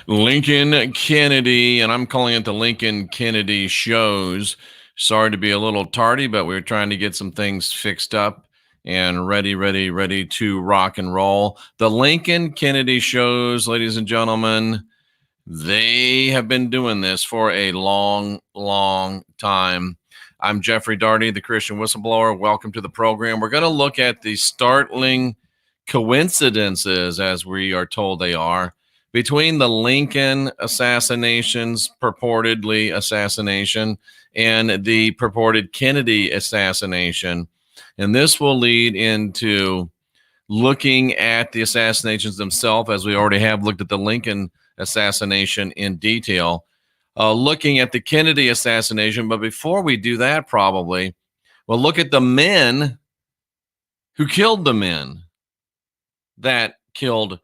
Lincoln Kennedy, and I'm calling it the Lincoln Kennedy shows. Sorry to be a little tardy, but we were trying to get some things fixed up and ready to rock and roll. The Lincoln Kennedy shows, ladies and gentlemen, they have been doing this for a long time. I'm Jeffrey Daugherty, the Christian Whistleblower. Welcome to the program. We're going to look at the startling coincidences, as we are told they are, between the Lincoln assassinations, purportedly assassination, and the purported Kennedy assassination. And this will lead into looking at the assassinations themselves, as we already have looked at the Lincoln assassination in detail, looking at the Kennedy assassination. But before we do that, probably, we'll look at the men who killed the men that killed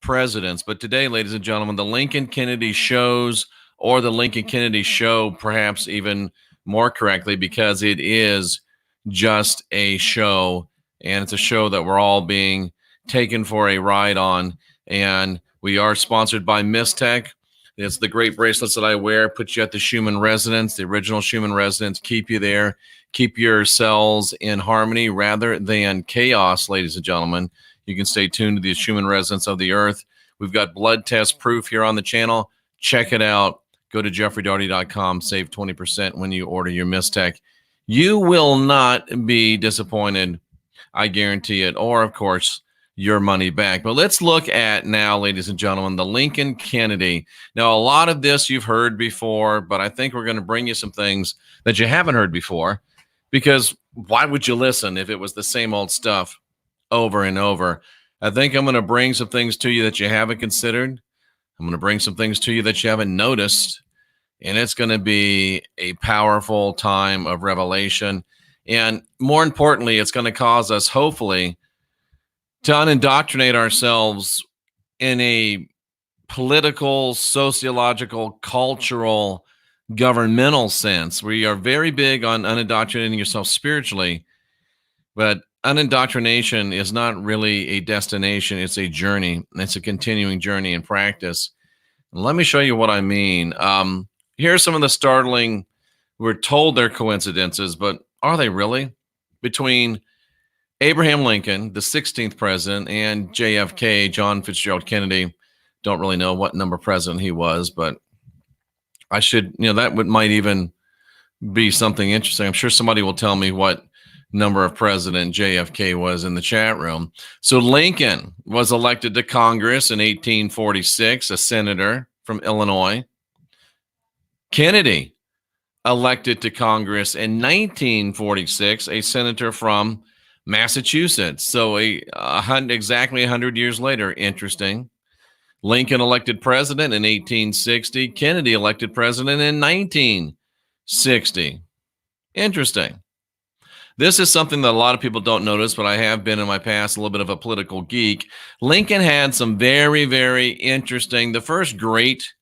presidents. But today, ladies and gentlemen, the Lincoln Kennedy shows, or the Lincoln Kennedy show, perhaps even more correctly, because it is just a show, and it's a show that we're all being taken for a ride on. And we are sponsored by Mistech. It's the great bracelets that I wear, put you at the Schumann Resonance, the original Schumann Resonance, keep you there, keep your cells in harmony rather than chaos, ladies and gentlemen. You can stay tuned to the Schumann Resonance of the Earth. We've got blood test proof here on the channel. Check it out. Go to jeffreydaugherty.com. Save 20% when you order your Mistech. You will not be disappointed. I guarantee it. Or, of course, your money back. But let's look at now, ladies and gentlemen, the Lincoln Kennedy. Now, a lot of this you've heard before, but I think we're going to bring you some things that you haven't heard before, because why would you listen if it was the same old stuff over and over? I think I'm going to bring some things to you that you haven't considered. I'm going to bring some things to you that you haven't noticed, and it's going to be a powerful time of revelation. And more importantly, it's going to cause us, hopefully, to unindoctrinate ourselves in a political, sociological, cultural, governmental sense. We are very big on unindoctrinating yourself spiritually, but unindoctrination is not really a destination. It's a journey. It's a continuing journey in practice. Let me show you what I mean. Here are some of the startling, we're told they're coincidences, but are they really? Between Abraham Lincoln, the 16th president, and JFK, John Fitzgerald Kennedy. Don't really know what number president he was, but I should, that might even be something interesting. I'm sure somebody will tell me what number of president JFK was in the chat room. So Lincoln was elected to Congress in 1846, a senator from Illinois. Kennedy elected to Congress in 1946, a senator from Massachusetts. So exactly 100 years later. Interesting. Lincoln elected president in 1860. Kennedy elected president in 1960. Interesting. This is something that a lot of people don't notice, but I have been in my past a little bit of a political geek. Lincoln had some very, very interesting, the first great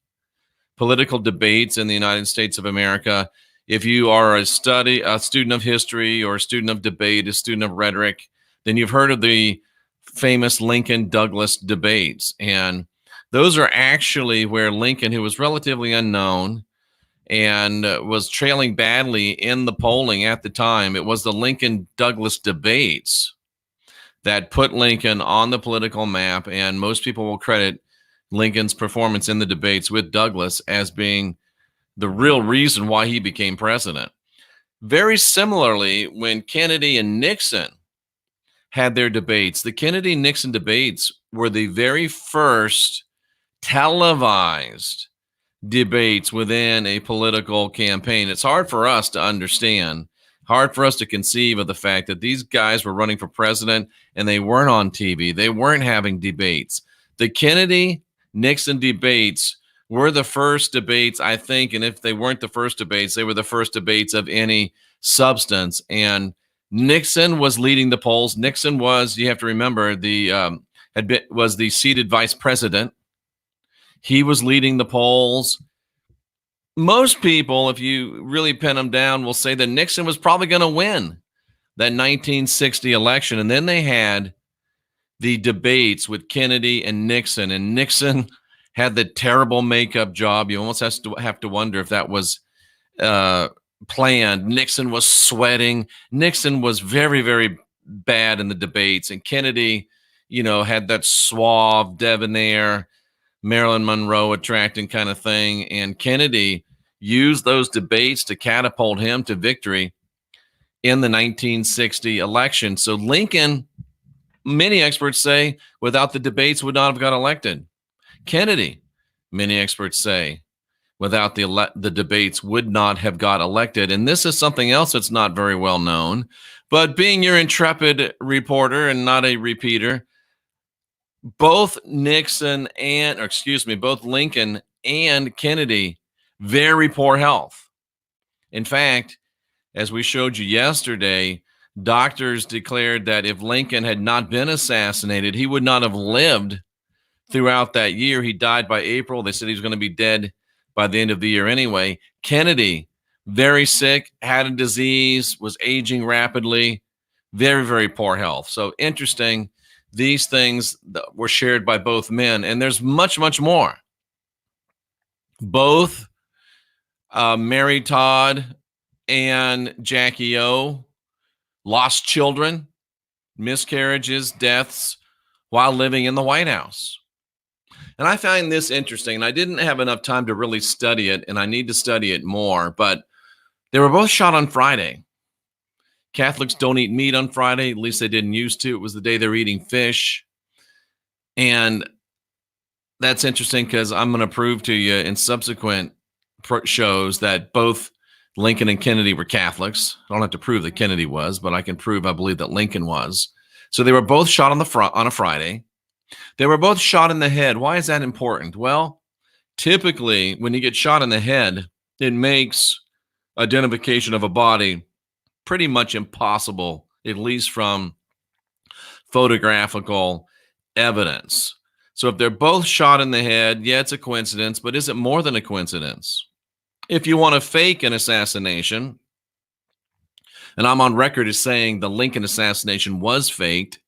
political debates in the United States of America. If you are a student of history, or a student of debate, a student of rhetoric, then you've heard of the famous Lincoln-Douglas debates. And those are actually where Lincoln, who was relatively unknown and was trailing badly in the polling at the time, it was the Lincoln-Douglas debates that put Lincoln on the political map. And most people will credit Lincoln's performance in the debates with Douglas as being the real reason why he became president. Very similarly, when Kennedy and Nixon had their debates, the Kennedy-Nixon debates were the very first televised debates within a political campaign. It's hard for us to understand, hard for us to conceive of the fact that these guys were running for president and they weren't on TV. They weren't having debates. The Kennedy-Nixon debates were the first debates, I think, and if they weren't the first debates, they were the first debates of any substance. And Nixon was leading the polls. Nixon was, you have to remember, was the seated vice president. He was leading the polls. Most people, if you really pin them down, will say that Nixon was probably going to win that 1960 election. And then they had the debates with Kennedy and Nixon had the terrible makeup job. You almost have to wonder if that was planned. Nixon was sweating. Nixon was very, very bad in the debates. And Kennedy, had that suave, debonair, Marilyn Monroe attracting kind of thing. And Kennedy used those debates to catapult him to victory in the 1960 election. So Lincoln, many experts say, without the debates, would not have got elected. Kennedy, many experts say, without the debates, would not have got elected. And this is something else that's not very well known. But being your intrepid reporter and not a repeater, both Lincoln and Kennedy, very poor health. In fact, as we showed you yesterday, doctors declared that if Lincoln had not been assassinated, he would not have lived throughout that year. He died by April. They said he was going to be dead by the end of the year anyway. Kennedy, very sick, had a disease, was aging rapidly, very, very poor health. So interesting. These things were shared by both men, and there's much, much more. Both Mary Todd and Jackie O lost children, miscarriages, deaths while living in the White House. And I find this interesting, and I didn't have enough time to really study it, and I need to study it more, but they were both shot on Friday. Catholics don't eat meat on Friday, at least they didn't used to. It was the day they were eating fish. And that's interesting because I'm going to prove to you in subsequent shows that both Lincoln and Kennedy were Catholics. I don't have to prove that Kennedy was, but I can prove I believe that Lincoln was. So they were both shot on a Friday. They were both shot in the head. Why is that important? Well, typically when you get shot in the head, it makes identification of a body pretty much impossible, at least from photographical evidence. So if they're both shot in the head, yeah, it's a coincidence, but is it more than a coincidence? If you want to fake an assassination, and I'm on record as saying the Lincoln assassination was faked,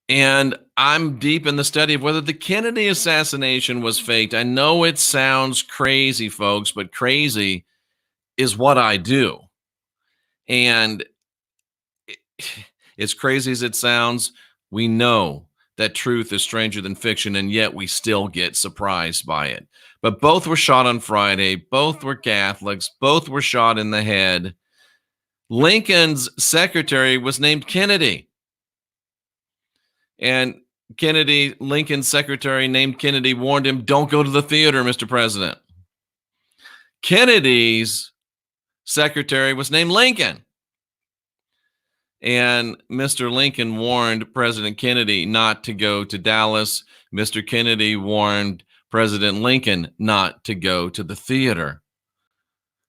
and I'm deep in the study of whether the Kennedy assassination was faked. I know it sounds crazy, folks, but crazy is what I do. And as crazy as it sounds, we know that truth is stranger than fiction, and yet we still get surprised by it. But both were shot on Friday. Both were Catholics. Both were shot in the head. Lincoln's secretary was named Kennedy. And Lincoln's secretary named Kennedy warned him, "Don't go to the theater, Mr. President." Kennedy's secretary was named Lincoln. And Mr. Lincoln warned President Kennedy not to go to Dallas. Mr. Kennedy warned President Lincoln not to go to the theater.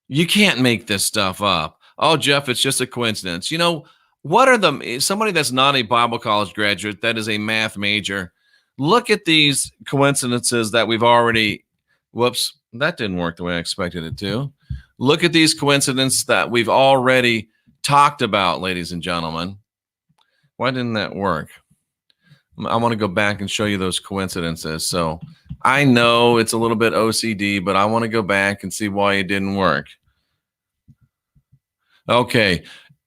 You can't make this stuff up. Oh, Jeff, it's just a coincidence. What are somebody that's not a Bible college graduate, that is a math major, look at these coincidences that we've already, whoops, that didn't work the way I expected it to. Look at these coincidences that we've already talked about, ladies and gentlemen. Why didn't that work? I want to go back and show you those coincidences. So I know it's a little bit OCD, but I want to go back and see why it didn't work. Okay.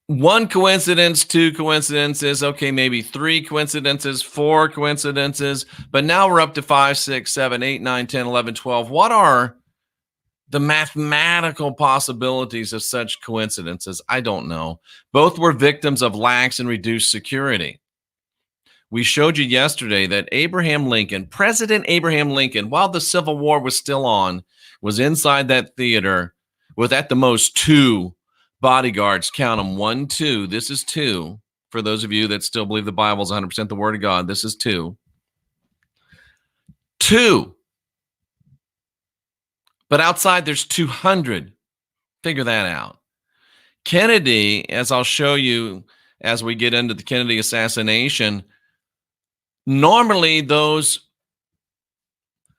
1 coincidence, 2 coincidences, okay, maybe 3 coincidences, 4 coincidences, but now we're up to 5, 6, 7, 8, 9, 10, 11, 12. What are the mathematical possibilities of such coincidences? I don't know. Both were victims of lax and reduced security. We showed you yesterday that President Abraham Lincoln, while the Civil War was still on, was inside that theater with at the most 2 bodyguards. Count them, 1, 2. This is 2. For those of you that still believe the Bible is 100% the Word of God, this is 2. 2. But outside, there's 200. Figure that out. Kennedy, as I'll show you as we get into the Kennedy assassination, normally those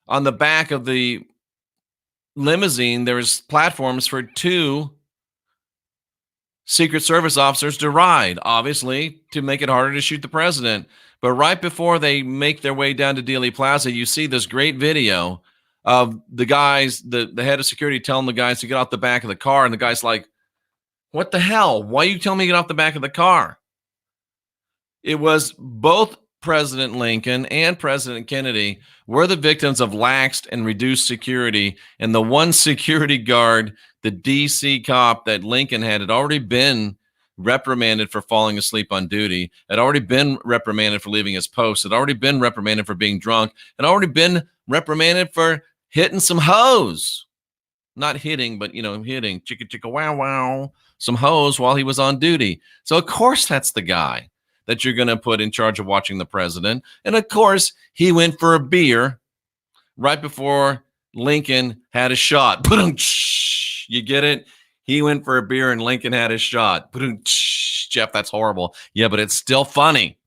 on the back of the limousine, there's platforms for 2 Secret Service officers to ride, obviously, to make it harder to shoot the president. But right before they make their way down to Dealey Plaza, you see this great video of the guys, the head of security telling the guys to get off the back of the car. And the guy's like, what the hell? Why are you telling me to get off the back of the car? It was both President Lincoln and President Kennedy were the victims of laxed and reduced security. And the one security guard, the DC cop that Lincoln had already been reprimanded for falling asleep on duty, had already been reprimanded for leaving his post, had already been reprimanded for being drunk, had already been reprimanded for hitting some hoes. Not hitting, but, hitting chicka chicka wow wow, some hoes while he was on duty. So, of course, that's the guy that you're going to put in charge of watching the president. And, of course, he went for a beer right before Lincoln had a shot. You get it? He went for a beer and Lincoln had his shot. Jeff, that's horrible. Yeah, but it's still funny.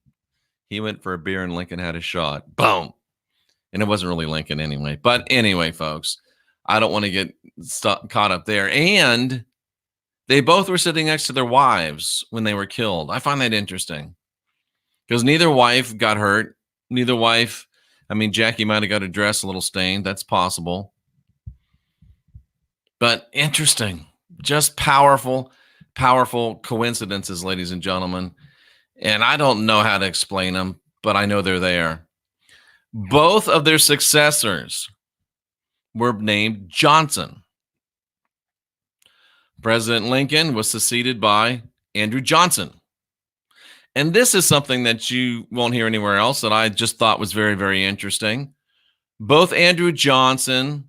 He went for a beer and Lincoln had his shot. Boom. And it wasn't really Lincoln anyway. But anyway, folks, I don't want to get caught up there. And they both were sitting next to their wives when they were killed. I find that interesting because neither wife got hurt. Neither wife, Jackie might have got her dress a little stained. That's possible. But interesting. Just powerful, powerful coincidences, ladies and gentlemen. And I don't know how to explain them, but I know they're there. Both of their successors were named Johnson. President Lincoln was succeeded by Andrew Johnson. And this is something that you won't hear anywhere else that I just thought was very, very interesting. Both Andrew Johnson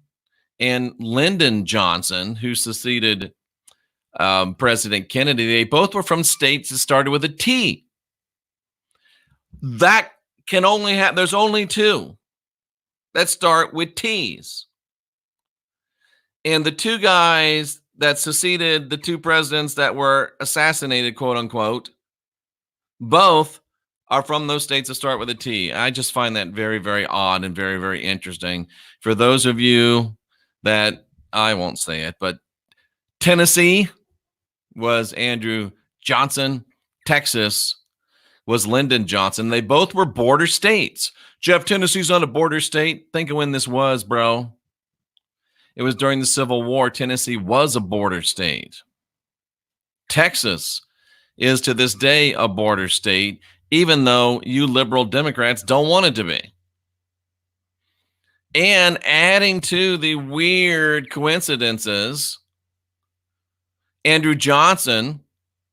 and Lyndon Johnson, who succeeded President Kennedy, they both were from states that started with a T. That can only have, there's only two that start with T's. And the two guys that succeeded the two presidents that were assassinated, quote unquote, both are from those states that start with a T. I just find that very, very odd and very, very interesting. For those of you that, I won't say it, but Tennessee was Andrew Johnson. Texas was Lyndon Johnson. They both were border states. Jeff, Tennessee's not a border state. Think of when this was, bro. It was during the Civil War. Tennessee was a border state. Texas is to this day a border state, even though you liberal Democrats don't want it to be. And adding to the weird coincidences, Andrew Johnson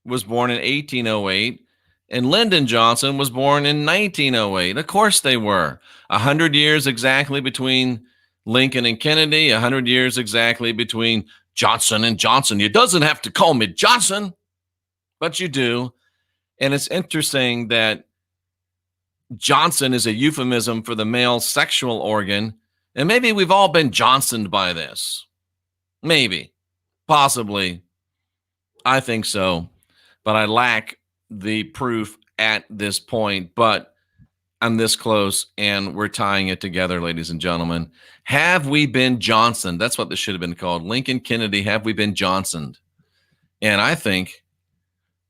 was born in 1808, and Lyndon Johnson was born in 1908. Of course they were. 100 years exactly between Lincoln and Kennedy, 100 years exactly between Johnson and Johnson. You doesn't have to call me Johnson, but you do. And it's interesting that Johnson is a euphemism for the male sexual organ. And maybe we've all been Johnsoned by this. Maybe. Possibly. I think so. But I lack the proof at this point. But I'm this close, and we're tying it together, ladies and gentlemen. Have we been Johnsoned? That's what this should have been called. Lincoln, Kennedy, have we been Johnsoned? And I think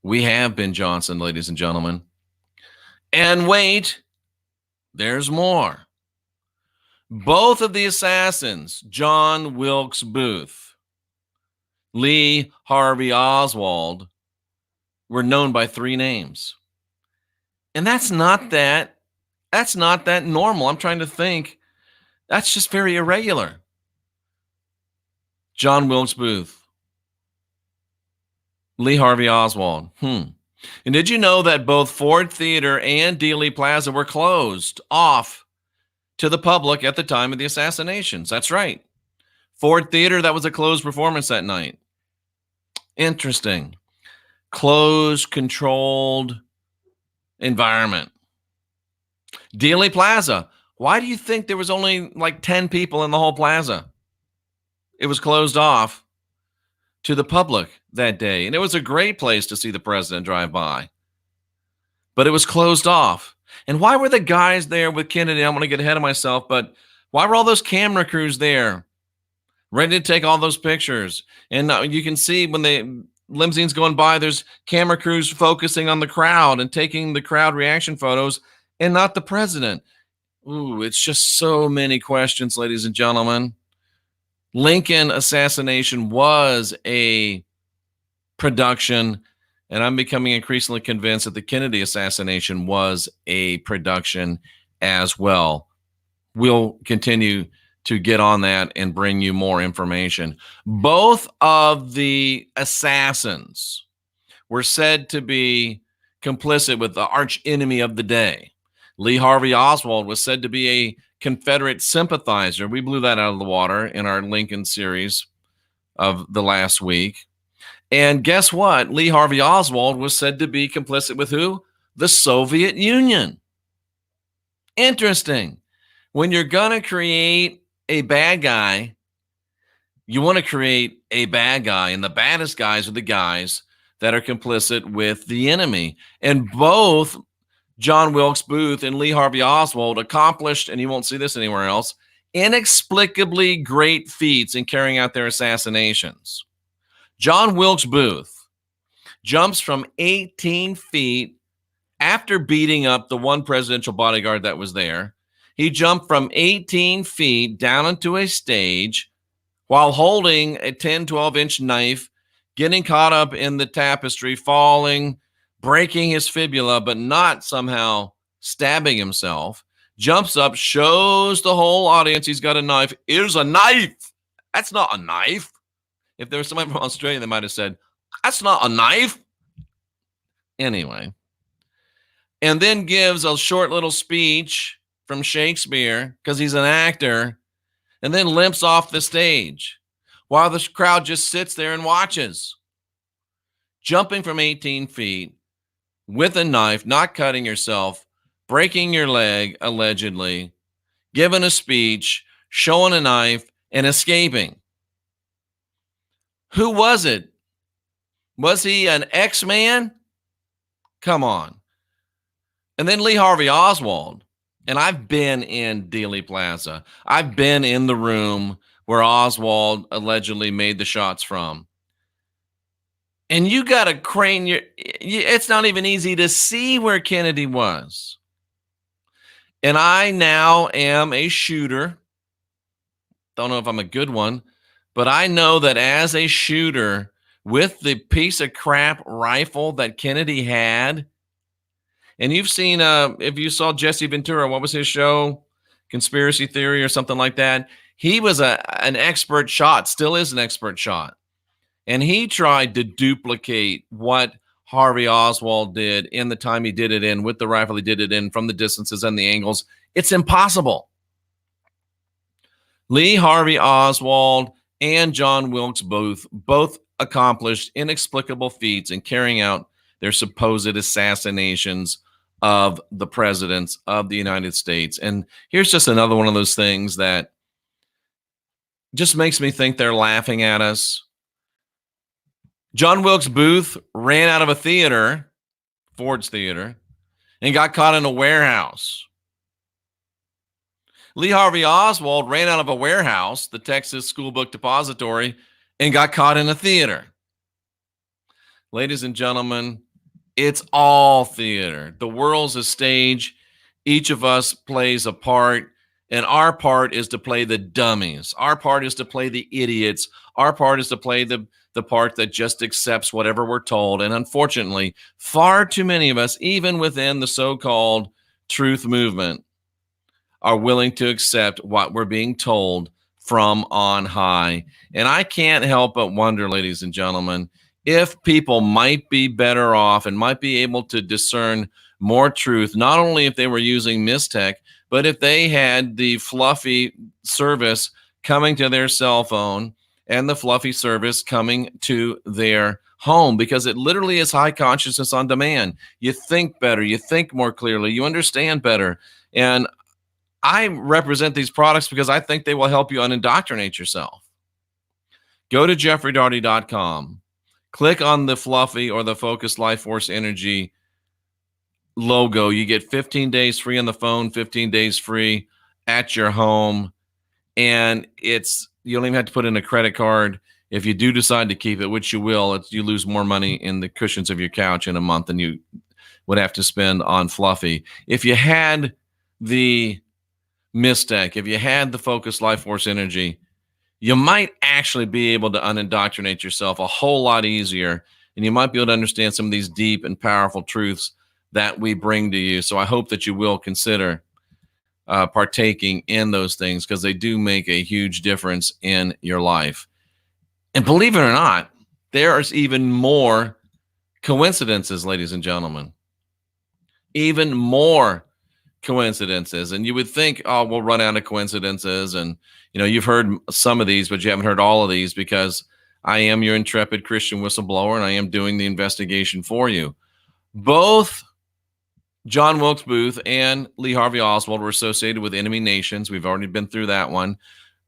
we have been Johnsoned, ladies and gentlemen. And wait, there's more. Both of the assassins, John Wilkes Booth, Lee Harvey Oswald, were known by three names. And that's not that normal. I'm trying to think. That's just very irregular. John Wilkes Booth, Lee Harvey Oswald. And did you know that both Ford Theater and Dealey Plaza were closed off to the public at the time of the assassinations? That's right. Ford Theater, that was a closed performance that night. Interesting. Closed, controlled environment. Dealey Plaza. Why do you think there was only like 10 people in the whole plaza? It was closed off to the public that day. And it was a great place to see the president drive by. But it was closed off. And why were the guys there with Kennedy? I'm going to get ahead of myself, but why were all those camera crews there ready to take all those pictures? And you can see when the limousines going by, there's camera crews focusing on the crowd and taking the crowd reaction photos. and not the president? Ooh, it's just so many questions, ladies and gentlemen. Lincoln assassination was a production, and I'm becoming increasingly convinced that the Kennedy assassination was a production as well. We'll continue to get on that and bring you more information. Both of the assassins were said to be complicit with the arch enemy of the day. Lee Harvey Oswald was said to be a Confederate sympathizer. We blew that out of the water in our Lincoln series of the last week. And guess what? Lee Harvey Oswald was said to be complicit with who? The Soviet Union. Interesting. When you're going to create a bad guy, you want to create a bad guy, and the baddest guys are the guys that are complicit with the enemy. And both John Wilkes Booth and Lee Harvey Oswald accomplished, and you won't see this anywhere else, inexplicably great feats in carrying out their assassinations. John Wilkes Booth jumps from 18 feet after beating up the one presidential bodyguard that was there. He jumped from 18 feet down into a stage while holding a 10, 12-inch knife, getting caught up in the tapestry, falling, breaking his fibula, but not somehow stabbing himself. Jumps up, shows the whole audience he's got a knife. Here's a knife. That's not a knife. If there was somebody from Australia, they might have said, that's not a knife. Anyway. And then gives a short little speech from Shakespeare, because he's an actor, and then limps off the stage while the crowd just sits there and watches. Jumping from 18 feet with a knife, not cutting yourself, breaking your leg, allegedly, giving a speech, showing a knife, and escaping. Who was it? Was he an X-Man? Come on. And then Lee Harvey Oswald. And I've been in Dealey Plaza. I've been in the room where Oswald allegedly made the shots from. And you got to crane your, it's not even easy to see where Kennedy was. And I now am a shooter. Don't know if I'm a good one, but I know that as a shooter with the piece of crap rifle that Kennedy had, and you've seen, if you saw Jesse Ventura, what was his show? Conspiracy Theory or something like that. He was an expert shot, still is an expert shot. And he tried to duplicate what Harvey Oswald did in the time he did it in, with the rifle he did it in, from the distances and the angles. It's impossible. Lee Harvey Oswald and John Wilkes Booth both accomplished inexplicable feats in carrying out their supposed assassinations of the presidents of the United States. And here's just another one of those things that just makes me think they're laughing at us. John Wilkes Booth ran out of a theater, Ford's Theater, and got caught in a warehouse. Lee Harvey Oswald ran out of a warehouse, the Texas School Book Depository, and got caught in a theater. Ladies and gentlemen, it's all theater. The world's a stage. Each of us plays a part, and our part is to play the dummies. Our part is to play the idiots. Our part is to play the part that just accepts whatever we're told. And unfortunately, far too many of us, even within the so-called truth movement, are willing to accept what we're being told from on high. And I can't help but wonder, ladies and gentlemen, if people might be better off and might be able to discern more truth, not only if they were using Mistech, but if they had the fluffy service coming to their cell phone and the fluffy service coming to their home, because it literally is high consciousness on demand. You think better, you think more clearly, you understand better. And I represent these products because I think they will help you unindoctrinate yourself. Go to jeffreydaugherty.com. Click on the Fluffy or the Focus Life Force Energy logo. You get 15 days free on the phone, 15 days free at your home. And you don't even have to put in a credit card. If you do decide to keep it, which you will, you lose more money in the cushions of your couch in a month than you would have to spend on Fluffy. If you had the Mystech, if you had the Focus Life Force Energy, you might actually be able to unindoctrinate yourself a whole lot easier, and you might be able to understand some of these deep and powerful truths that we bring to you. So I hope that you will consider partaking in those things, because they do make a huge difference in your life. And believe it or not, there's even more coincidences, ladies and gentlemen. Even more coincidences. And you would think, oh, we'll run out of coincidences. And, you've heard some of these, but you haven't heard all of these, because I am your intrepid Christian whistleblower, and I am doing the investigation for you. Both John Wilkes Booth and Lee Harvey Oswald were associated with enemy nations. We've already been through that one.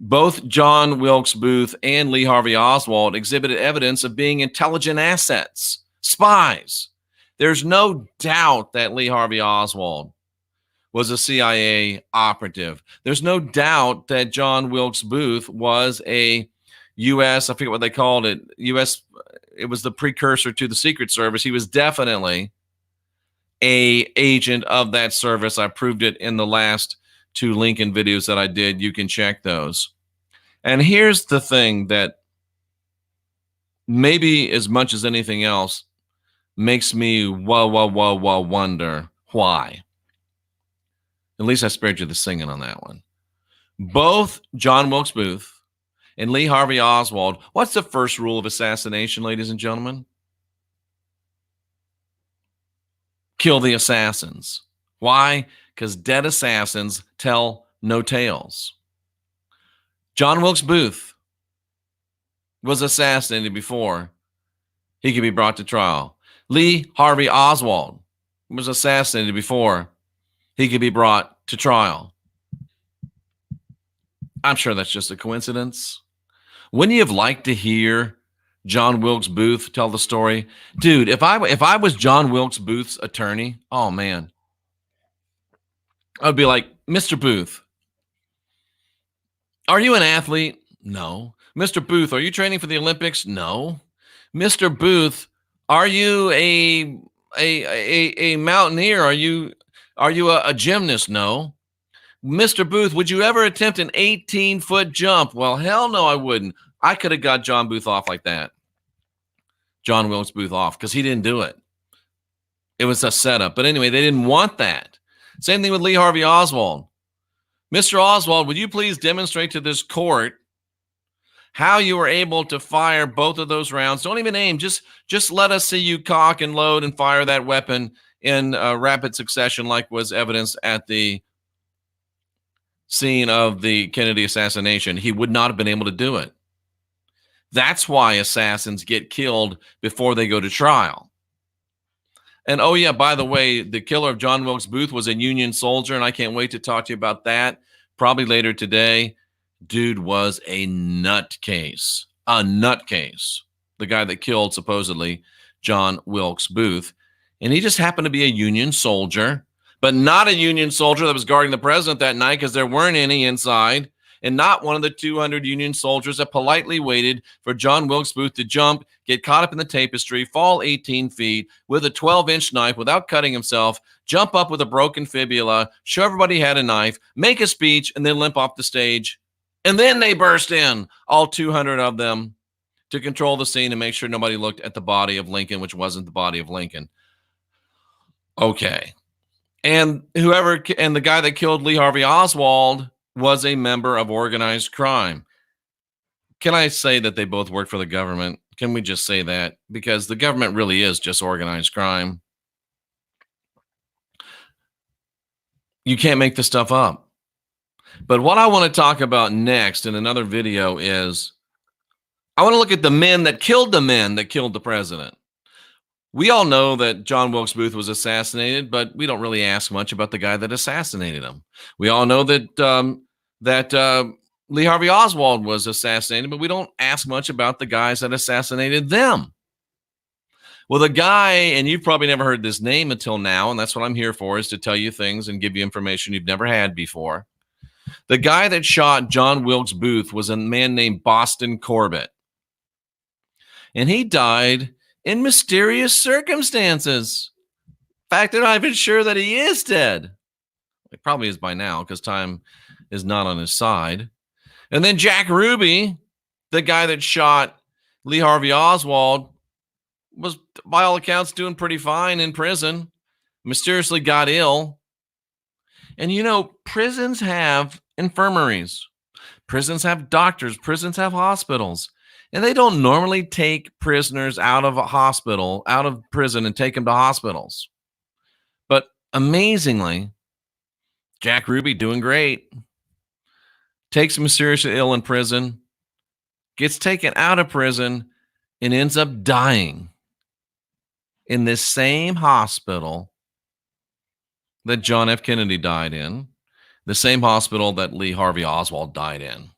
Both John Wilkes Booth and Lee Harvey Oswald exhibited evidence of being intelligent assets, spies. There's no doubt that Lee Harvey Oswald was a CIA operative. There's no doubt that John Wilkes Booth was a U.S., I forget what they called it, U.S., it was the precursor to the Secret Service. He was definitely a agent of that service. I proved it in the last 2 Lincoln videos that I did. You can check those. And here's the thing that maybe as much as anything else makes me wonder why. At least I spared you the singing on that one. Both John Wilkes Booth and Lee Harvey Oswald. What's the first rule of assassination, ladies and gentlemen? Kill the assassins. Why? Because dead assassins tell no tales. John Wilkes Booth was assassinated before he could be brought to trial. Lee Harvey Oswald was assassinated before he could be brought to trial. I'm sure that's just a coincidence. Wouldn't you have liked to hear John Wilkes Booth tell the story? Dude, if I was John Wilkes Booth's attorney, oh man, I'd be like, Mr. Booth, are you an athlete? No. Mr. Booth, are you training for the Olympics? No. Mr. Booth, are you a mountaineer? Are you a gymnast? No. Mr. Booth, would you ever attempt an 18-foot jump? Well, hell no, I wouldn't. I could have got John Booth off like that. John Wilkes Booth off, because he didn't do it. It was a setup. But anyway, they didn't want that. Same thing with Lee Harvey Oswald. Mr. Oswald, would you please demonstrate to this court how you were able to fire both of those rounds? Don't even aim. Just let us see you cock and load and fire that weapon in rapid succession, like was evidenced at the scene of the Kennedy assassination. He would not have been able to do it. That's why assassins get killed before they go to trial. And oh yeah, by the way, the killer of John Wilkes Booth was a Union soldier, and I can't wait to talk to you about that probably later today. Dude was a nutcase. A nutcase. The guy that killed, supposedly, John Wilkes Booth. And he just happened to be a Union soldier, but not a Union soldier that was guarding the president that night, because there weren't any inside, and not one of the 200 Union soldiers that politely waited for John Wilkes Booth to jump, get caught up in the tapestry, fall 18 feet with a 12-inch knife without cutting himself, jump up with a broken fibula, show everybody he had a knife, make a speech, and then limp off the stage. And then they burst in, all 200 of them, to control the scene and make sure nobody looked at the body of Lincoln, which wasn't the body of Lincoln. Okay. And the guy that killed Lee Harvey Oswald was a member of organized crime. Can I say that they both work for the government? Can we just say that? Because the government really is just organized crime. You can't make this stuff up. But what I want to talk about next in another video is I want to look at the men that killed the president. We all know that John Wilkes Booth was assassinated, but we don't really ask much about the guy that assassinated him. We all know that Lee Harvey Oswald was assassinated, but we don't ask much about the guys that assassinated them. Well, the guy, and you've probably never heard this name until now, and that's what I'm here for, is to tell you things and give you information you've never had before. The guy that shot John Wilkes Booth was a man named Boston Corbett. And he died in mysterious circumstances. fact, they're not even sure that he is dead. He probably is by now because time is not on his side. And then Jack Ruby, the guy that shot Lee Harvey Oswald, was, by all accounts, doing pretty fine in prison, mysteriously got ill. And prisons have infirmaries, prisons have doctors, prisons have hospitals, and they don't normally take prisoners out of a hospital, out of prison, and take them to hospitals. But amazingly, Jack Ruby doing great, takes him seriously ill in prison, gets taken out of prison, and ends up dying in this same hospital that John F. Kennedy died in, the same hospital that Lee Harvey Oswald died in.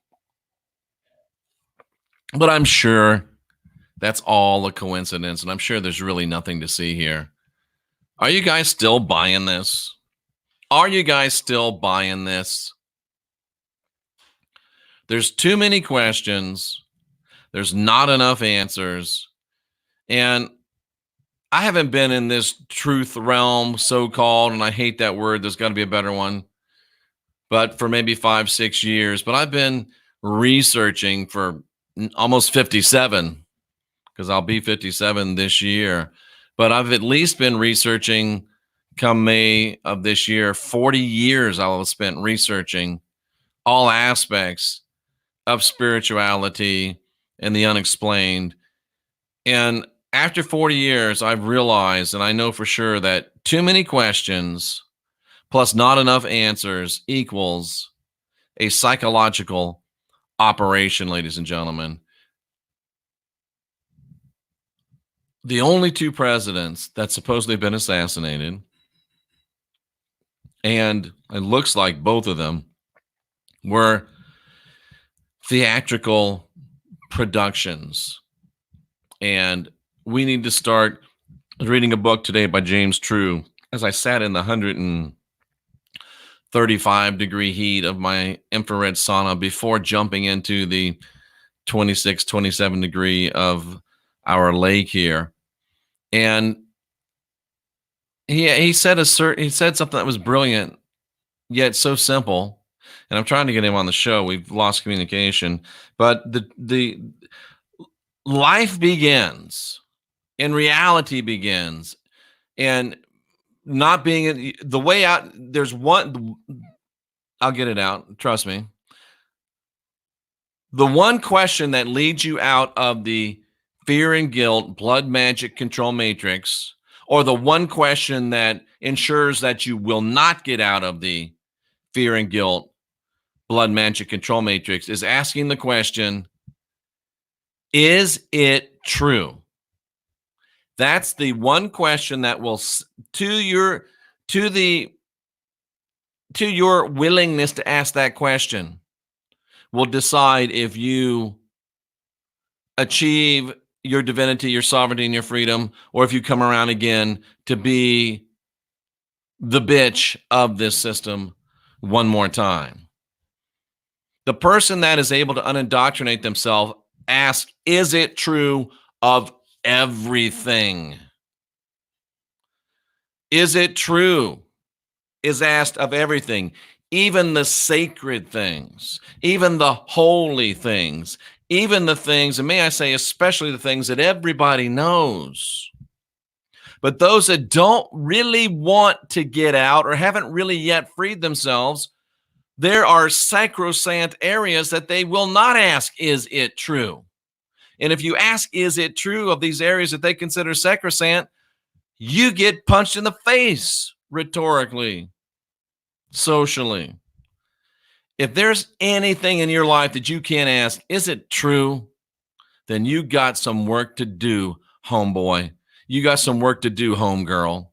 But I'm sure that's all a coincidence, and I'm sure there's really nothing to see here. Are you guys still buying this? Are you guys still buying this? There's too many questions. There's not enough answers. And I haven't been in this truth realm, so-called, and I hate that word. There's got to be a better one. But for maybe 5-6 years. But I've been researching for almost 57, because I'll be 57 this year. But I've at least been researching, come May of this year, 40 years I'll have spent researching all aspects of spirituality and the unexplained. And after 40 years, I've realized, and I know for sure, that too many questions plus not enough answers equals a psychological operation, ladies and gentlemen. The only two presidents that supposedly have been assassinated, and it looks like both of them, were theatrical productions. And we need to start reading a book today by James True. As I sat in the 135-degree heat of my infrared sauna before jumping into the 26, 27 degree of our lake here. And he said something that was brilliant, yet so simple. And I'm trying to get him on the show. We've lost communication. But the life begins, and reality begins, and not being the way out. There's one, I'll get it out. Trust me. The one question that leads you out of the fear and guilt, blood magic control matrix, or the one question that ensures that you will not get out of the fear and guilt, blood magic control matrix, is asking the question, is it true? That's the one question that will, to your willingness to ask that question, will decide if you achieve your divinity, your sovereignty, and your freedom, or if you come around again to be the bitch of this system one more time. The person that is able to unindoctrinate themselves asks, is it true of everything? Is it true? Is asked of everything, even the sacred things, even the holy things, even the things, and may I say, especially the things that everybody knows. But those that don't really want to get out or haven't really yet freed themselves, there are sacrosanct areas that they will not ask, is it true? And if you ask, is it true of these areas that they consider sacrosanct, you get punched in the face rhetorically, socially. If there's anything in your life that you can't ask, is it true? Then you got some work to do, homeboy. You got some work to do, homegirl.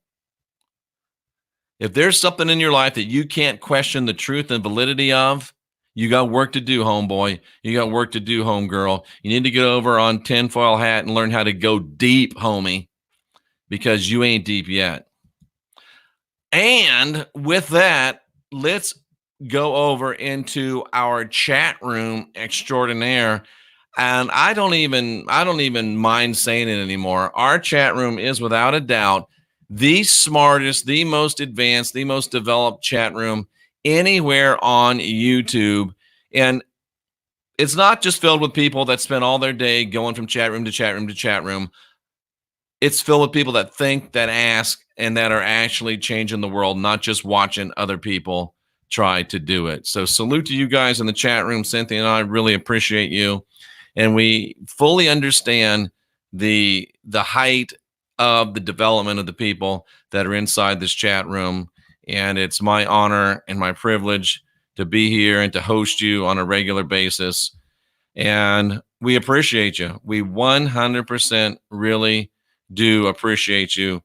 If there's something in your life that you can't question the truth and validity of, you got work to do, homeboy. You got work to do, homegirl. You need to get over on tinfoil hat and learn how to go deep, homie, because you ain't deep yet. And with that, let's go over into our chat room extraordinaire. And I don't even mind saying it anymore. Our chat room is without a doubt the smartest, the most advanced, the most developed chat room anywhere on YouTube. And it's not just filled with people that spend all their day going from chat room to chat room to chat room. It's filled with people that think, that ask, and that are actually changing the world, not just watching other people try to do it. So salute to you guys in the chat room. Cynthia and I really appreciate you. And we fully understand the height of the development of the people that are inside this chat room. And it's my honor and my privilege to be here and to host you on a regular basis. And we appreciate you. We 100% really do appreciate you,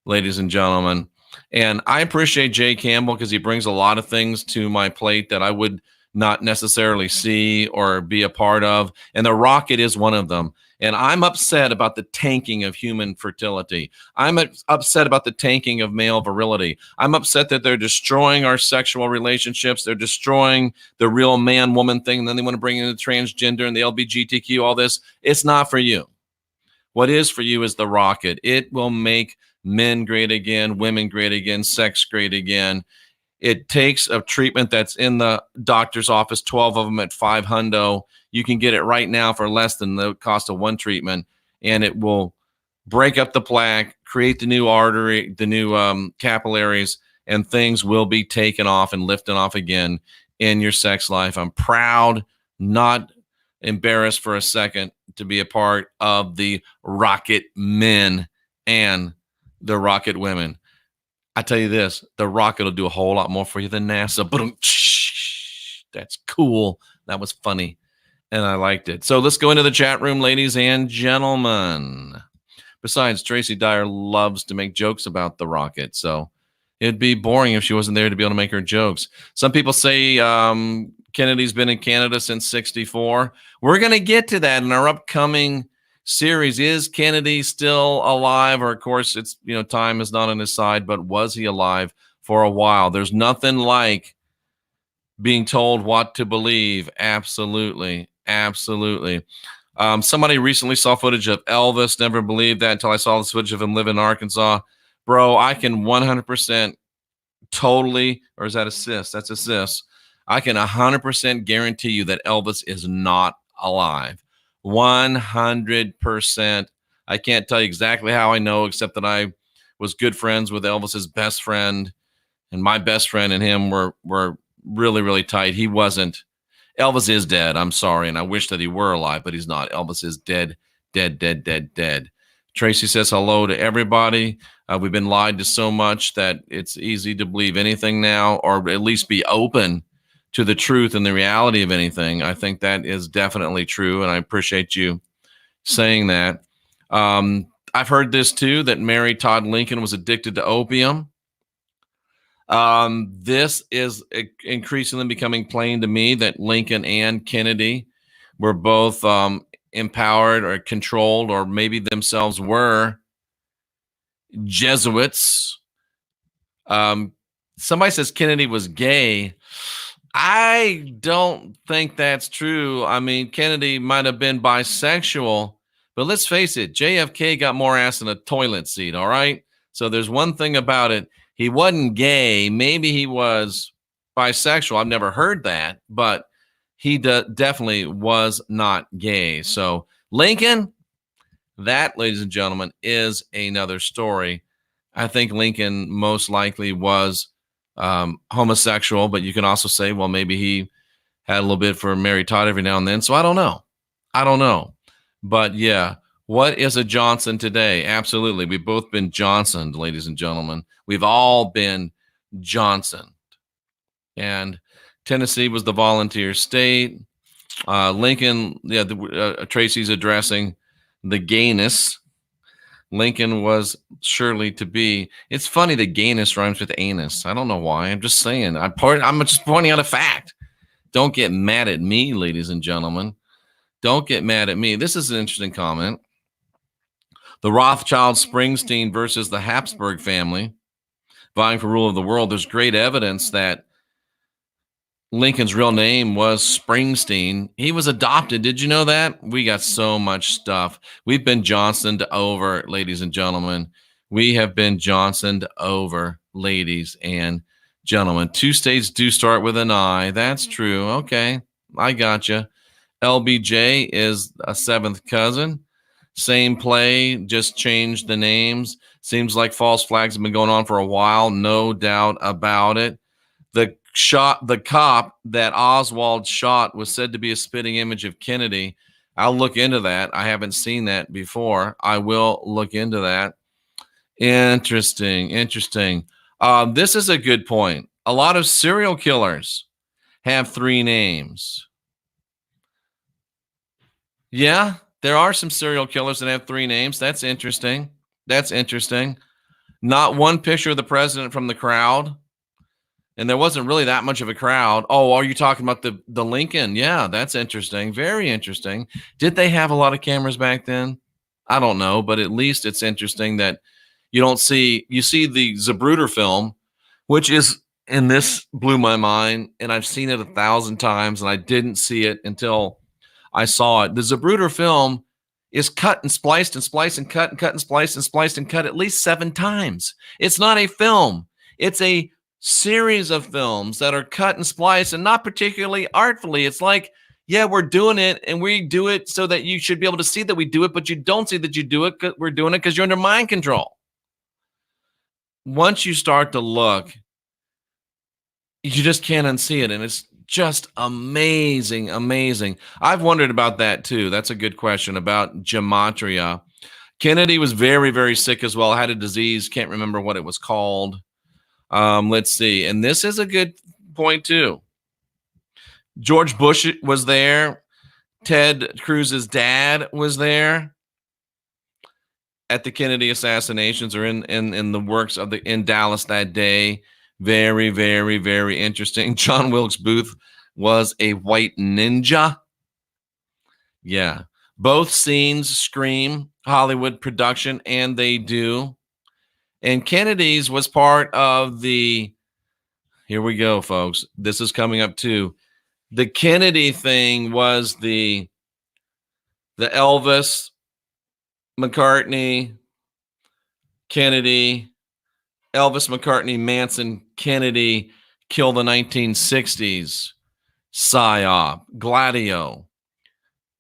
ladies and gentlemen. And I appreciate Jay Campbell because he brings a lot of things to my plate that I would not necessarily see or be a part of. And the rocket is one of them. And I'm upset about the tanking of human fertility. I'm upset about the tanking of male virility. I'm upset that they're destroying our sexual relationships. They're destroying the real man-woman thing. And then they want to bring in the transgender and the LGBTQ, all this. It's not for you. What is for you is the rocket. It will make men great again, women great again, sex great again. It takes a treatment that's in the doctor's office, 12 of them at $500. You can get it right now for less than the cost of one treatment, and it will break up the plaque, create the new artery, the new capillaries, and things will be taken off and lifted off again in your sex life. I'm proud, not embarrassed for a second, to be a part of the rocket men and the rocket women. I tell you this, the rocket will do a whole lot more for you than NASA. But that's cool. That was funny. And I liked it. So let's go into the chat room, ladies and gentlemen. Besides, Tracy Dyer loves to make jokes about the rocket. So it'd be boring if she wasn't there to be able to make her jokes. Some people say Kennedy's been in Canada since 1964. We're going to get to that in our upcoming series. Is Kennedy still alive? Or, of course, it's, time is not on his side, but was he alive for a while? There's nothing like being told what to believe. Absolutely. Absolutely. Somebody recently saw footage of Elvis. Never believed that until I saw this footage of him living in Arkansas. Bro, I can 100% totally, or is that assist? That's assist. I can 100% guarantee you that Elvis is not alive. 100%. I can't tell you exactly how I know, except that I was good friends with Elvis's best friend, and my best friend and him were really, really tight. He wasn't. Elvis is dead. I'm sorry, and I wish that he were alive, but he's not. Elvis is dead, dead, dead, dead, dead. Tracy says hello to everybody. We've been lied to so much that it's easy to believe anything now, or at least be open to the truth and the reality of anything. I think that is definitely true, and I appreciate you saying that. I've heard this too, that Mary Todd Lincoln was addicted to opium. This is increasingly becoming plain to me that Lincoln and Kennedy were both empowered or controlled, or maybe themselves were Jesuits. Somebody says Kennedy was gay. I don't think that's true. I mean, Kennedy might have been bisexual, but let's face it, JFK got more ass in a toilet seat, all right? So there's one thing about it. He wasn't gay. Maybe he was bisexual. I've never heard that, but he definitely was not gay. So Lincoln, that, ladies and gentlemen, is another story. I think Lincoln most likely was homosexual, but you can also say, well, maybe he had a little bit for Mary Todd every now and then. So I don't know. But yeah, what is a Johnson today? Absolutely. We've both been Johnsoned, ladies and gentlemen. We've all been Johnsoned. And Tennessee was the volunteer state. Lincoln, Tracy's addressing the gayness. Lincoln was surely to be. It's funny that gayness rhymes with anus. I don't know why. I'm just saying. I'm just pointing out a fact. Don't get mad at me, ladies and gentlemen. Don't get mad at me. This is an interesting comment. The Rothschild Springsteen versus the Habsburg family vying for rule of the world. There's great evidence that Lincoln's real name was Springsteen. He was adopted. Did you know that? We got so much stuff. We've been Johnsoned over, ladies and gentlemen. We have been Johnsoned over, ladies and gentlemen. 2 states do start with an I. That's true. Okay, I gotcha. LBJ is a seventh cousin. Same play, just changed the names. Seems like false flags have been going on for a while, no doubt about it. The cop that Oswald shot was said to be a spitting image of Kennedy. I'll look into that. I haven't seen that before. I will look into that. Interesting. This is a good point. A lot of serial killers have 3 names. Yeah, there are some serial killers that have 3 names. That's interesting. Not one picture of the president from the crowd. And there wasn't really that much of a crowd. Oh, are you talking about the Lincoln? Yeah, that's interesting. Very interesting. Did they have a lot of cameras back then? I don't know, but at least it's interesting that you see the Zapruder film, which is, and this blew my mind, and I've seen it 1,000 times, and I didn't see it until I saw it. The Zapruder film is cut and spliced and spliced and cut and cut and spliced and spliced and cut at least 7 times. It's not a film. It's a series of films that are cut and spliced, and not particularly artfully. It's like, yeah, we're doing it, and we do it so that you should be able to see that we do it, but you don't see that you do it. We're doing it because you're under mind control. Once you start to look, you just can't unsee it, and it's just amazing. I've wondered about that too. That's a good question about gematria. Kennedy was very, very sick as well. Had a disease. Can't remember what it was called. Let's see. And this is a good point too. George Bush was there. Ted Cruz's dad was there at the Kennedy assassinations, or in the works of in Dallas that day. Very, very, very interesting. John Wilkes Booth was a white ninja. Yeah. Both scenes scream Hollywood production, and they do. And Kennedy's was part of here we go, folks. This is coming up too. The Kennedy thing was the Elvis, McCartney, Kennedy, Elvis, McCartney, Manson, Kennedy, kill the 1960s, PSYOP, Gladio,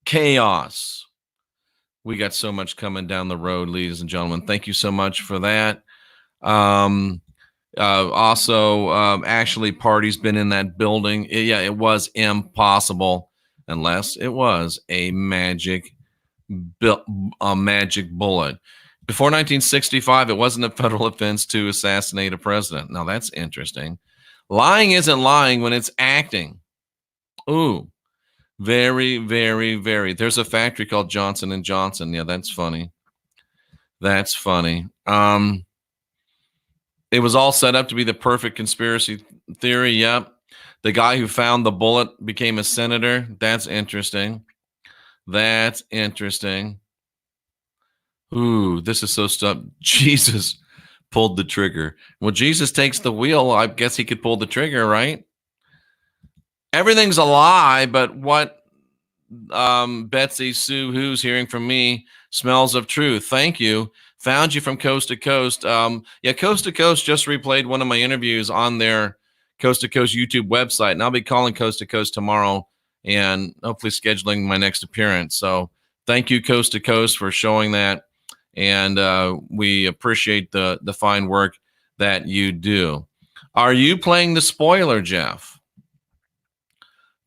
chaos. We got so much coming down the road, ladies and gentlemen. Thank you so much for that. Actually, Party's been in that building. It was impossible unless it was a magic bullet. Before 1965, it wasn't a federal offense to assassinate a president. Now, that's interesting. Lying isn't lying when it's acting. Ooh, very, very, very. There's a factory called Johnson & Johnson. Yeah, that's funny. It was all set up to be the perfect conspiracy theory. Yep. The guy who found the bullet became a senator. That's interesting. Ooh, this is so stuff. Jesus pulled the trigger. Well, Jesus takes the wheel. I guess he could pull the trigger, right? Everything's a lie, but what Betsy Sue Who's hearing from me smells of truth. Thank you. Found you from coast to coast. Coast to Coast just replayed one of my interviews on their Coast to Coast YouTube website, and I'll be calling Coast to Coast tomorrow and hopefully scheduling my next appearance. So thank you, Coast to Coast, for showing that. And we appreciate the fine work that you do. Are you playing the spoiler, Jeff?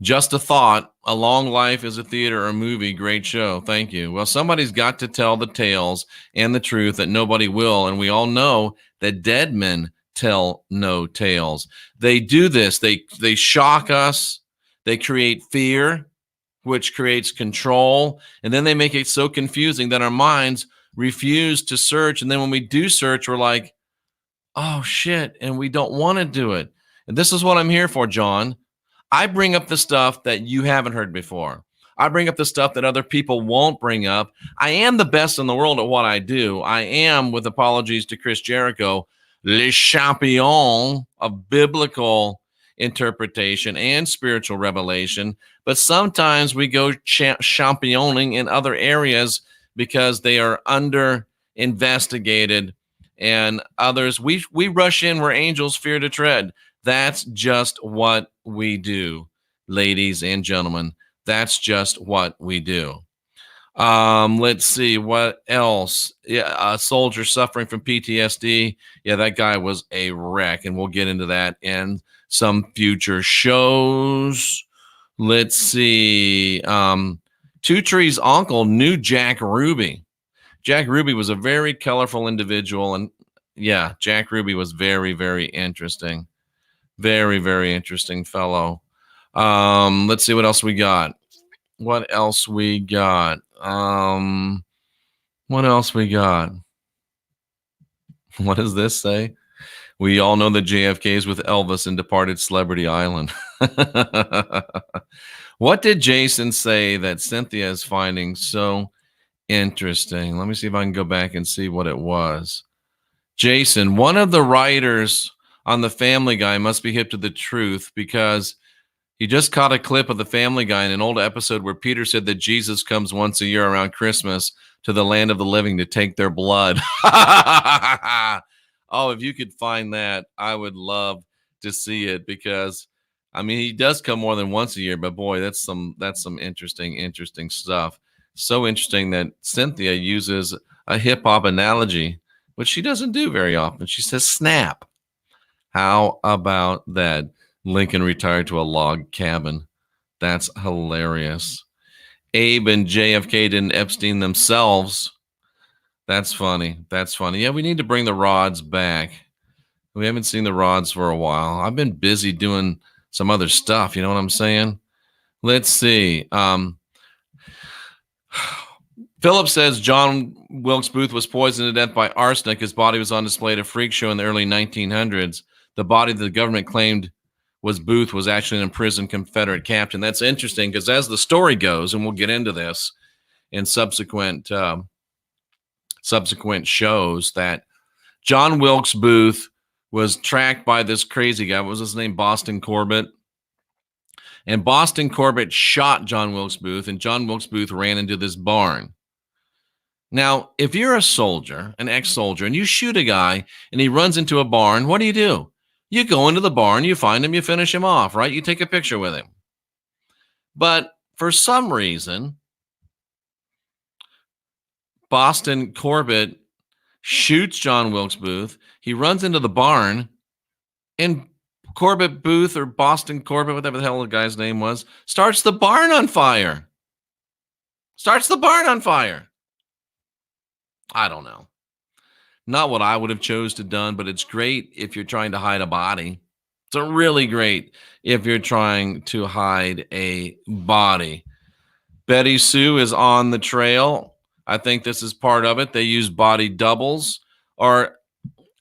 Just a thought. A Long Life is a theater or movie. Great show. Thank you. Well, somebody's got to tell the tales and the truth that nobody will. And we all know that dead men tell no tales. They do this. They shock us. They create fear, which creates control. And then they make it so confusing that our minds refuse to search. And then when we do search, we're like, oh shit. And we don't want to do it. And this is what I'm here for, John. I bring up the stuff that you haven't heard before. I bring up the stuff that other people won't bring up. I am the best in the world at what I do. I am, with apologies to Chris Jericho, le champion of biblical interpretation and spiritual revelation. But sometimes we go championing in other areas because they are under investigated and others. We rush in where angels fear to tread. That's just what we do, ladies and gentlemen. That's just what we do. Let's see what else. Yeah, a soldier suffering from PTSD. Yeah, that guy was a wreck, and we'll get into that in some future shows. Let's see. Two Trees' uncle knew Jack Ruby. Jack Ruby was a very colorful individual, and yeah, Jack Ruby was very, very interesting. Very, very interesting fellow. Let's see what else we got. What else we got? What else we got? What does this say? We all know the JFKs with Elvis and departed Celebrity Island. What did Jason say that Cynthia is finding so interesting? Let me see if I can go back and see what it was. Jason, one of the writers on the Family Guy must be hip to the truth because he just caught a clip of the Family Guy in an old episode where Peter said that Jesus comes once a year around Christmas to the land of the living to take their blood. Oh, if you could find that, I would love to see it because, I mean, he does come more than once a year, but boy, that's some interesting stuff. So interesting that Cynthia uses a hip hop analogy, which she doesn't do very often. She says snap. How about that? Lincoln retired to a log cabin. That's hilarious. Abe and JFK didn't Epstein themselves. That's funny. That's funny. Yeah, we need to bring the rods back. We haven't seen the rods for a while. I've been busy doing some other stuff. You know what I'm saying? Let's see. Philip says John Wilkes Booth was poisoned to death by arsenic. His body was on display at a freak show in the early 1900s. The body that the government claimed was Booth was actually an imprisoned Confederate captain. That's interesting because as the story goes, and we'll get into this in subsequent shows, that John Wilkes Booth was tracked by this crazy guy. What was his name? Boston Corbett. And Boston Corbett shot John Wilkes Booth, and John Wilkes Booth ran into this barn. Now, if you're a soldier, an ex-soldier, and you shoot a guy and he runs into a barn, what do? You go into the barn, you find him, you finish him off, right? You take a picture with him. But for some reason, Boston Corbett shoots John Wilkes Booth. He runs into the barn, and Corbett Booth, or Boston Corbett, whatever the hell the guy's name was, starts the barn on fire. I don't know. Not what I would have chose to done, but it's great if you're trying to hide a body. It's really great if you're trying to hide a body. Betty Sue is on the trail. I think this is part of it. They use body doubles, or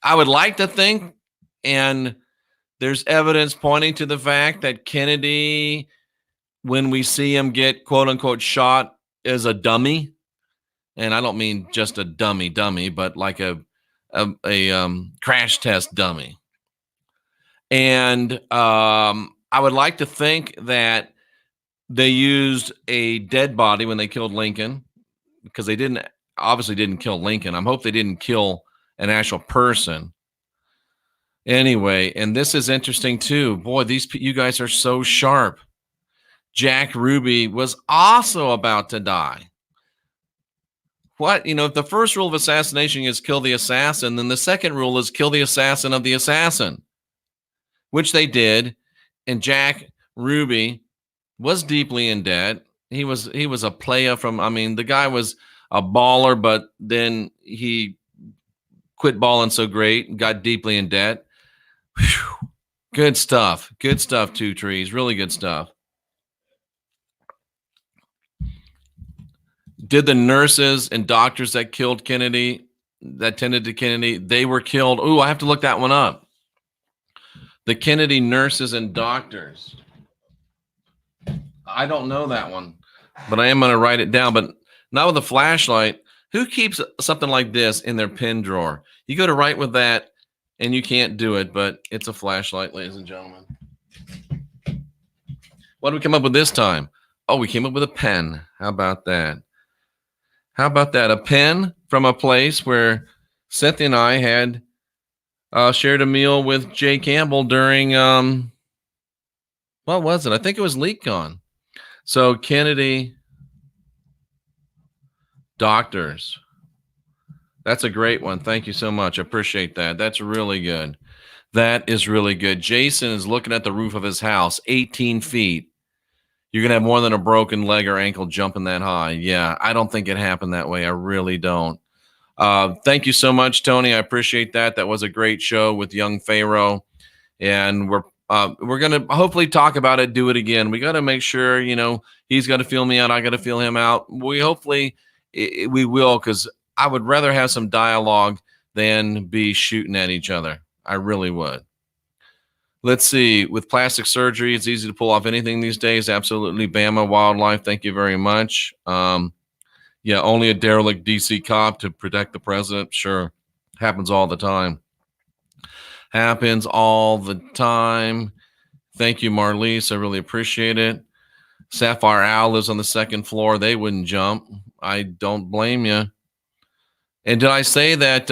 I would like to think, and there's evidence pointing to the fact that Kennedy, when we see him get quote unquote shot, is a dummy. And I don't mean just a dummy, but like a crash test dummy. And I would like to think that they used a dead body when they killed Lincoln, because they obviously didn't kill Lincoln. I hope they didn't kill an actual person. Anyway, and this is interesting too. Boy, you guys are so sharp. Jack Ruby was also about to die. What? If the first rule of assassination is kill the assassin, then the second rule is kill the assassin of the assassin, which they did. And Jack Ruby was deeply in debt. He was a player the guy was a baller, but then he quit balling so great and got deeply in debt. Whew. Good stuff. Good stuff, Two Trees. Really good stuff. Did the nurses and doctors that killed Kennedy, that tended to Kennedy, they were killed? Ooh, I have to look that one up. The Kennedy nurses and doctors. I don't know that one, but I am going to write it down, but not with a flashlight. Who keeps something like this in their pen drawer? You go to write with that and you can't do it, but it's a flashlight, ladies and gentlemen. What did we come up with this time? Oh, we came up with a pen. How about that? A pen from a place where Cynthia and I had shared a meal with Jay Campbell during, what was it? I think it was LeakCon. So Kennedy Doctors. That's a great one. Thank you so much. I appreciate that. That's really good. That is really good. Jason is looking at the roof of his house, 18 feet. You're going to have more than a broken leg or ankle jumping that high. Yeah, I don't think it happened that way. I really don't. Thank you so much, Tony. I appreciate that. That was a great show with young Pharaoh. And we're going to hopefully talk about it, do it again. We got to make sure, he's got to feel me out. I got to feel him out. We hopefully we will, because I would rather have some dialogue than be shooting at each other. I really would. Let's see. With plastic surgery, it's easy to pull off anything these days. Absolutely. Bama Wildlife, thank you very much. Yeah, only a derelict DC cop to protect the president. Sure. Happens all the time. Happens all the time. Thank you, Marlise. I really appreciate it. Sapphire Owl lives on the second floor. They wouldn't jump. I don't blame you. And did I say that?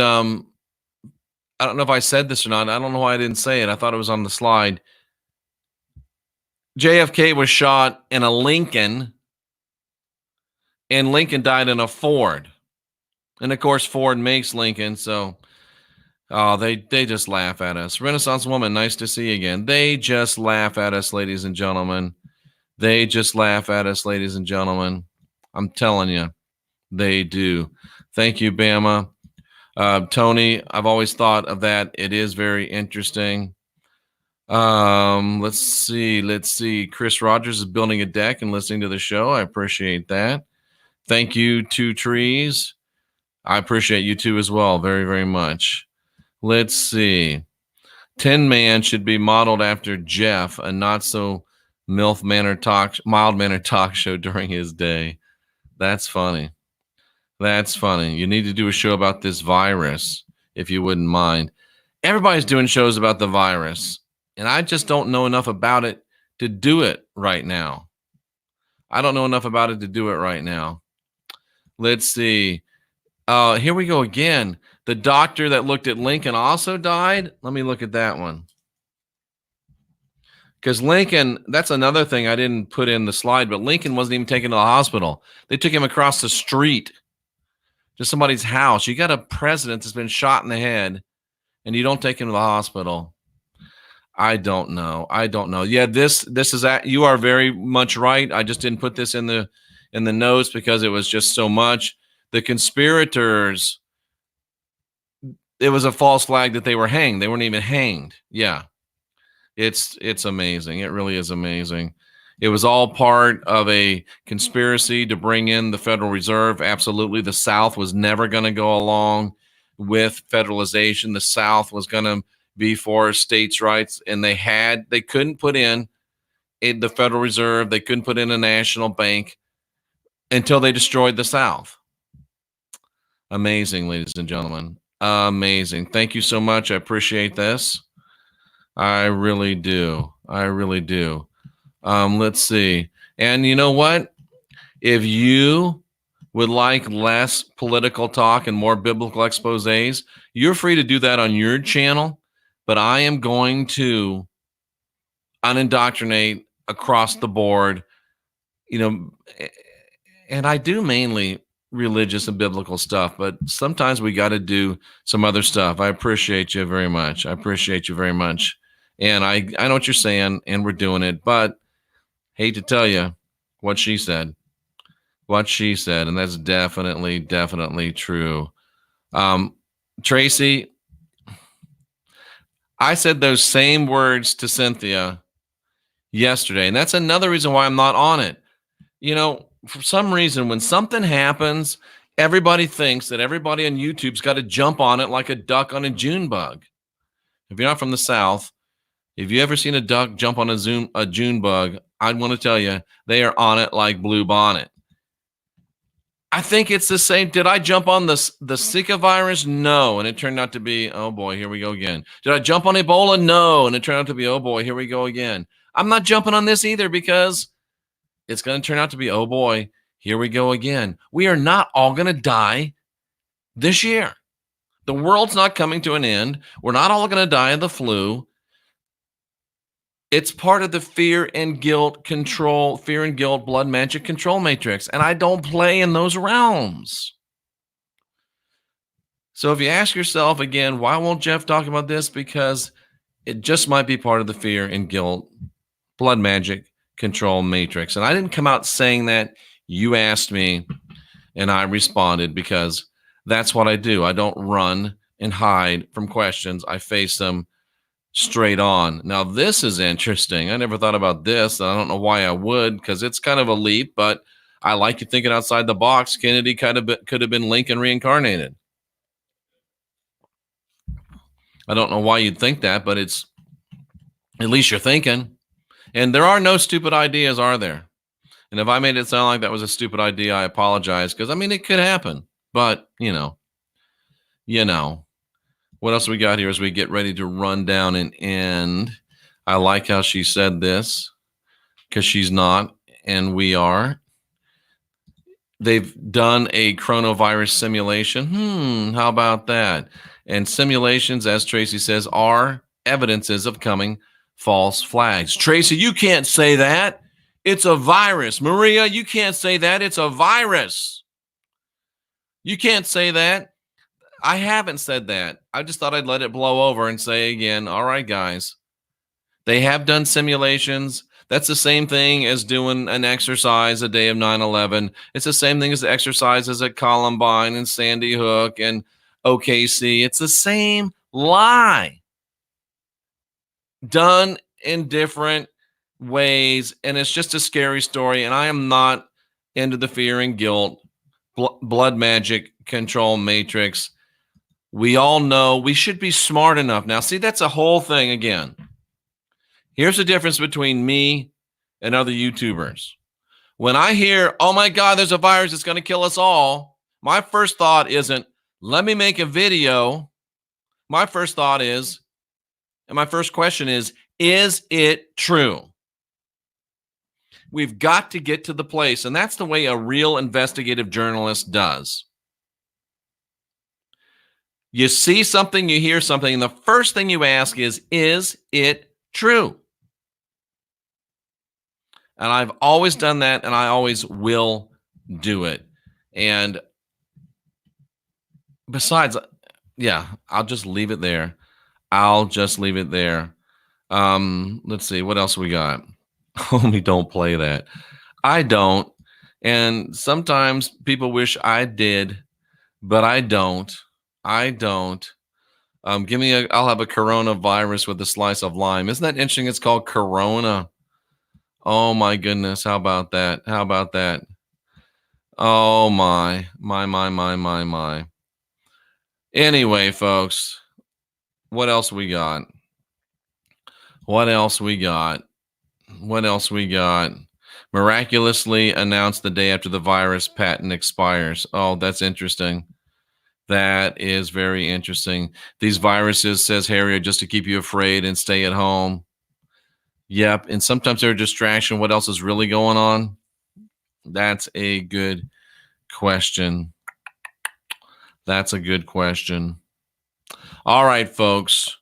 I don't know if I said this or not. I don't know why I didn't say it. I thought it was on the slide. JFK was shot in a Lincoln, and Lincoln died in a Ford. And of course, Ford makes Lincoln. So, they just laugh at us. Renaissance Woman, nice to see you again. They just laugh at us, ladies and gentlemen. They just laugh at us, ladies and gentlemen. I'm telling you, they do. Thank you, Bama. Tony, I've always thought of that. It is very interesting. Let's see. Chris Rogers is building a deck and listening to the show. I appreciate that. Thank you, Two Trees. I appreciate you too as well. Very, very much. Let's see. Tin Man should be modeled after Jeff, a not so mild mannered talk show during his day. That's funny. That's funny. You need to do a show about this virus, if you wouldn't mind. Everybody's doing shows about the virus, and I just don't know enough about it to do it right now. I don't know enough about it to do it right now. Let's see. Here we go again. The doctor that looked at Lincoln also died. Let me look at that one. Because Lincoln, that's another thing I didn't put in the slide, but Lincoln wasn't even taken to the hospital. They took him across the street to somebody's house. You got a president that's been shot in the head, and you don't take him to the hospital. I don't know. Yeah, this is that. You are very much right. I just didn't put this in the notes because it was just so much. The conspirators, it was a false flag that they were hanged. They weren't even hanged. Yeah. It's amazing. It really is amazing. It was all part of a conspiracy to bring in the Federal Reserve. Absolutely. The South was never going to go along with federalization. The South was going to be for states' rights, and they couldn't put in the Federal Reserve. They couldn't put in a national bank until they destroyed the South. Amazing, ladies and gentlemen. Amazing. Thank you so much. I appreciate this. I really do. Let's see. And you know what? If you would like less political talk and more biblical exposés, you're free to do that on your channel. But I am going to unindoctrinate across the board, and I do mainly religious and biblical stuff, but sometimes we got to do some other stuff. I appreciate you very much. And I know what you're saying, and we're doing it, but hate to tell you what she said, and that's definitely true. Tracy, I said those same words to Cynthia yesterday, and that's another reason why I'm not on it. For some reason, when something happens, everybody thinks that everybody on YouTube's got to jump on it like a duck on a June bug. If you're not from the South, if you ever seen a duck jump on a June bug, I'd want to tell you they are on it like Blue Bonnet. I think it's the same. Did I jump on the Zika virus? No. And it turned out to be, oh boy, here we go again. Did I jump on Ebola? No. And it turned out to be, oh boy, here we go again. I'm not jumping on this either because it's going to turn out to be, oh boy, here we go again. We are not all going to die this year. The world's not coming to an end. We're not all going to die of the flu. It's part of the fear and guilt blood magic control matrix. And I don't play in those realms. So if you ask yourself again, why won't Jeff talk about this? Because it just might be part of the fear and guilt blood magic control matrix. And I didn't come out saying that. You asked me and I responded, because that's what I do. I don't run and hide from questions. I face them straight on. Now, this is interesting. I never thought about this. I don't know why I would, because it's kind of a leap, but I like you thinking outside the box. Kennedy could have been Lincoln reincarnated. I don't know why you'd think that, but it's at least you're thinking. And there are no stupid ideas, are there? And if I made it sound like that was a stupid idea, I apologize, because I mean, it could happen. But, you know, what else we got here as we get ready to run down and end? I like how she said this, because she's not, and we are. They've done a coronavirus simulation. How about that? And simulations, as Tracy says, are evidences of coming false flags. Tracy, you can't say that. It's a virus. Maria, you can't say that. It's a virus. You can't say that. I haven't said that. I just thought I'd let it blow over and say again, all right, guys, they have done simulations. That's the same thing as doing an exercise a day of 9/11. It's the same thing as the exercises at Columbine and Sandy Hook and OKC. It's the same lie done in different ways. And it's just a scary story. And I am not into the fear and guilt, blood magic control matrix. We all know we should be smart enough. Now, see, that's a whole thing again. Here's the difference between me and other YouTubers. When I hear, oh my God, there's a virus that's going to kill us all, my first thought isn't, let me make a video. My first thought is, and my first question is it true? We've got to get to the place, and that's the way a real investigative journalist does. You see something, you hear something, and the first thing you ask is it true? And I've always done that, and I always will do it. And besides, yeah, I'll just leave it there. Let's see, what else we got? Homie, don't play that. I don't. And sometimes people wish I did, but I don't. I'll have a coronavirus with a slice of lime. Isn't that interesting? It's called Corona. Oh my goodness. How about that? Oh my. Anyway, folks, what else we got? Miraculously announced the day after the virus patent expires. Oh, that's interesting. That is very interesting. These viruses, says Harry, are just to keep you afraid and stay at home. Yep. And sometimes they're a distraction. What else is really going on? That's a good question. All right, folks.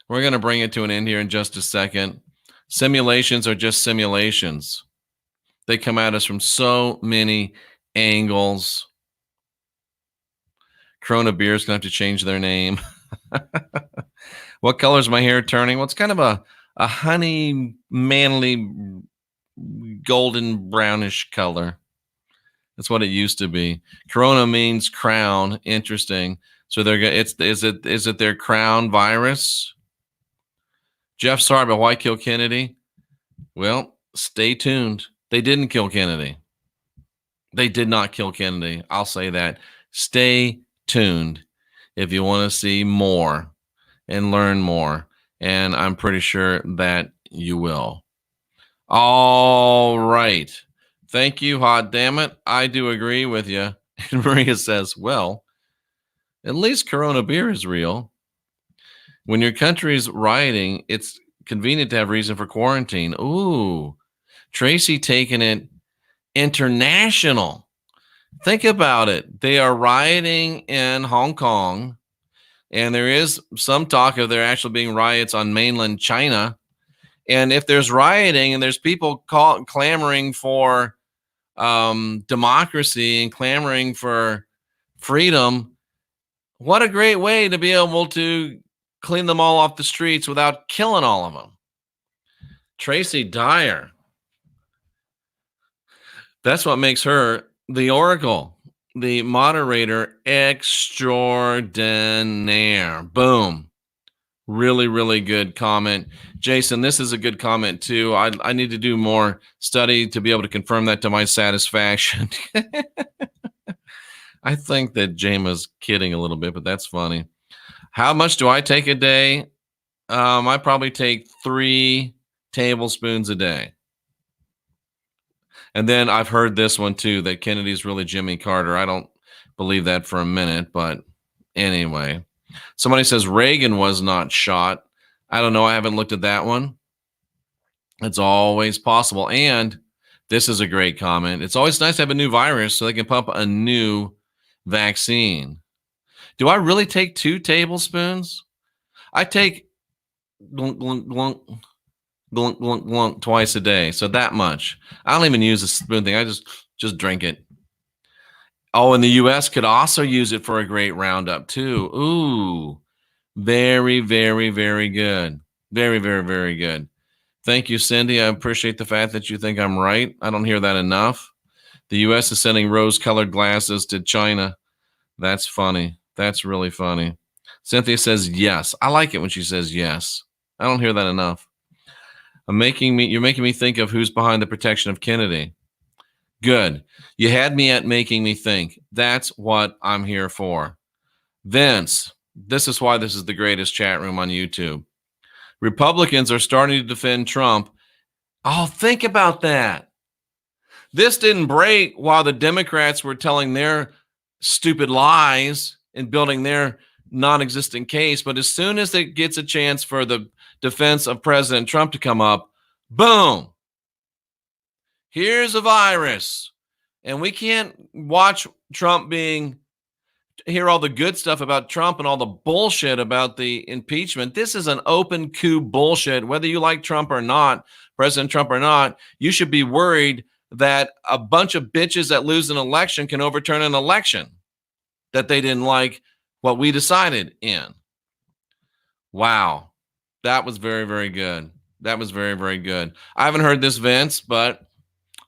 We're going to bring it to an end here in just a second. Simulations are just simulations. They come at us from so many angles. Corona Beer is going to have to change their name. What color is my hair turning? Well, it's kind of a honey, manly, golden brownish color. That's what it used to be. Corona means crown. Interesting. So is it their crown virus? Jeff, sorry, but why kill Kennedy? Well, stay tuned. They didn't kill Kennedy. They did not kill Kennedy. I'll say that. Stay tuned if you want to see more and learn more. And I'm pretty sure that you will. All right. Thank you, hot damn it. I do agree with you. And Maria says, well, at least Corona Beer is real. When your country's rioting, it's convenient to have reason for quarantine. Ooh, Tracy taking it international. Think about it. They are rioting in Hong Kong. And there is some talk of there actually being riots on mainland China. And if there's rioting and there's people clamoring for democracy and clamoring for freedom, what a great way to be able to clean them all off the streets without killing all of them. Tracy Dyer. That's what makes her the oracle, the moderator extraordinaire. Boom. Really, really good comment. Jason, this is a good comment too. I need to do more study to be able to confirm that to my satisfaction. I think that Jama's kidding a little bit, but that's funny. How much do I take a day? I probably take 3 tablespoons a day. And then I've heard this one too, that Kennedy's really Jimmy Carter. I don't believe that for a minute, but anyway. Somebody says Reagan was not shot. I don't know. I haven't looked at that one. It's always possible. And this is a great comment. It's always nice to have a new virus so they can pump a new vaccine. Do I really take 2 tablespoons? I take glunk, glunk, glunk, glunk, glunk, glunk twice a day. So that much. I don't even use a spoon thing. I just drink it. Oh, and the U.S. could also use it for a great roundup too. Ooh, very, very, very good. Very, very, very good. Thank you, Cindy. I appreciate the fact that you think I'm right. I don't hear that enough. The U.S. is sending rose-colored glasses to China. That's funny. That's really funny. Cynthia says yes. I like it when she says yes. I don't hear that enough. You're making me think of who's behind the protection of Kennedy. Good. You had me at making me think. That's what I'm here for. Vince, this is why this is the greatest chat room on YouTube. Republicans are starting to defend Trump. Oh, think about that. This didn't break while the Democrats were telling their stupid lies and building their non-existent case. But as soon as it gets a chance for the defense of President Trump to come up, boom. Here's a virus. And we can't watch Trump hear all the good stuff about Trump and all the bullshit about the impeachment. This is an open coup bullshit. Whether you like Trump or not, President Trump or not, you should be worried that a bunch of bitches that lose an election can overturn an election that they didn't like what we decided in. Wow. That was very, very good. That was very, very good. I haven't heard this, Vince, but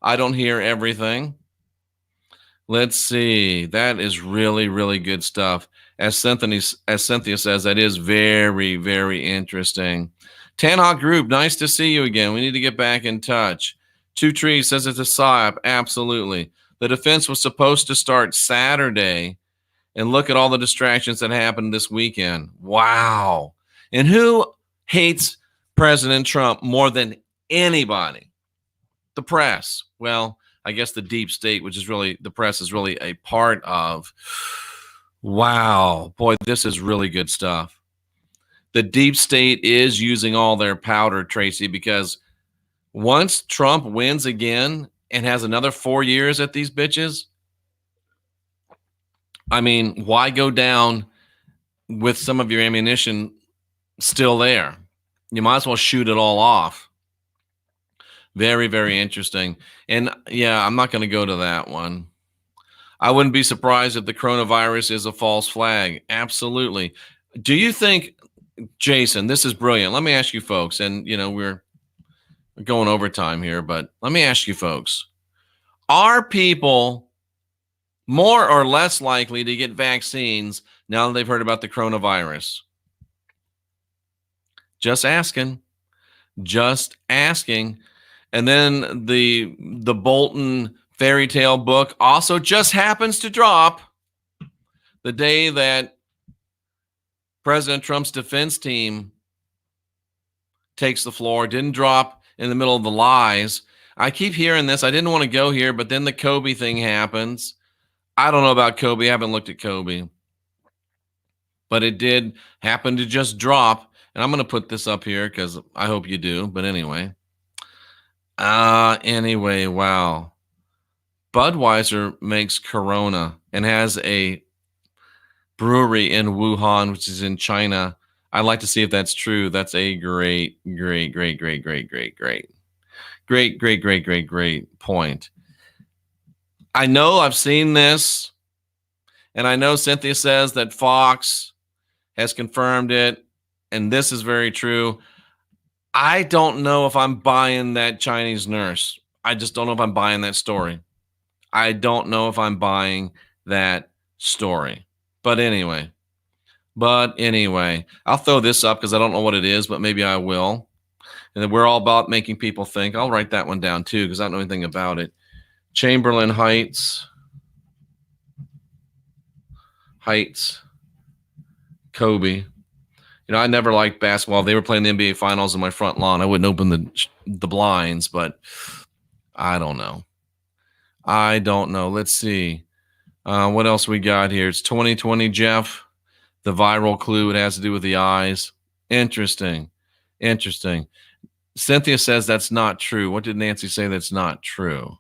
I don't hear everything. Let's see. That is really, really good stuff. As Cynthia says, that is very, very interesting. Tanhawk Group, nice to see you again. We need to get back in touch. Two Trees says it's a psyop. Absolutely. The defense was supposed to start Saturday, and look at all the distractions that happened this weekend. Wow. And who hates President Trump more than anybody? The press. Well, I guess the deep state, which is really, the press is really a part of. Wow. Boy, this is really good stuff. The deep state is using all their powder, Tracy, because once Trump wins again and has another 4 years at these bitches, I mean, why go down with some of your ammunition still there? You might as well shoot it all off. Very, very interesting. And yeah, I'm not going to go to that one. I wouldn't be surprised if the coronavirus is a false flag. Absolutely. Do you think, Jason, this is brilliant. Let me ask you folks, and we're going overtime here, but let me ask you folks, are people more or less likely to get vaccines now that they've heard about the coronavirus? Just asking. Just asking. And then the Bolton fairy tale book also just happens to drop the day that President Trump's defense team takes the floor. Didn't drop in the middle of the lies. I keep hearing this. I didn't want to go here, but then the Kobe thing happens. I don't know about Kobe. I haven't looked at Kobe. But it did happen to just drop. And I'm going to put this up here because I hope you do. But anyway. Anyway, wow. Budweiser makes Corona and has a brewery in Wuhan, which is in China. I'd like to see if that's true. That's a great point. I know I've seen this, and I know Cynthia says that Fox has confirmed it, and this is very true. I don't know if I'm buying that Chinese nurse. I just don't know if I'm buying that story. I don't know if I'm buying that story. But anyway, I'll throw this up because I don't know what it is, but maybe I will. And then we're all about making people think. I'll write that one down too because I don't know anything about it. Chamberlain Heights, Kobe. You know, I never liked basketball. If they were playing the NBA Finals in my front lawn, I wouldn't open the blinds, but I don't know. Let's see. What else we got here? It's 2020, Jeff. The viral clue. It has to do with the eyes. Interesting. Cynthia says that's not true. What did Nancy say that's not true?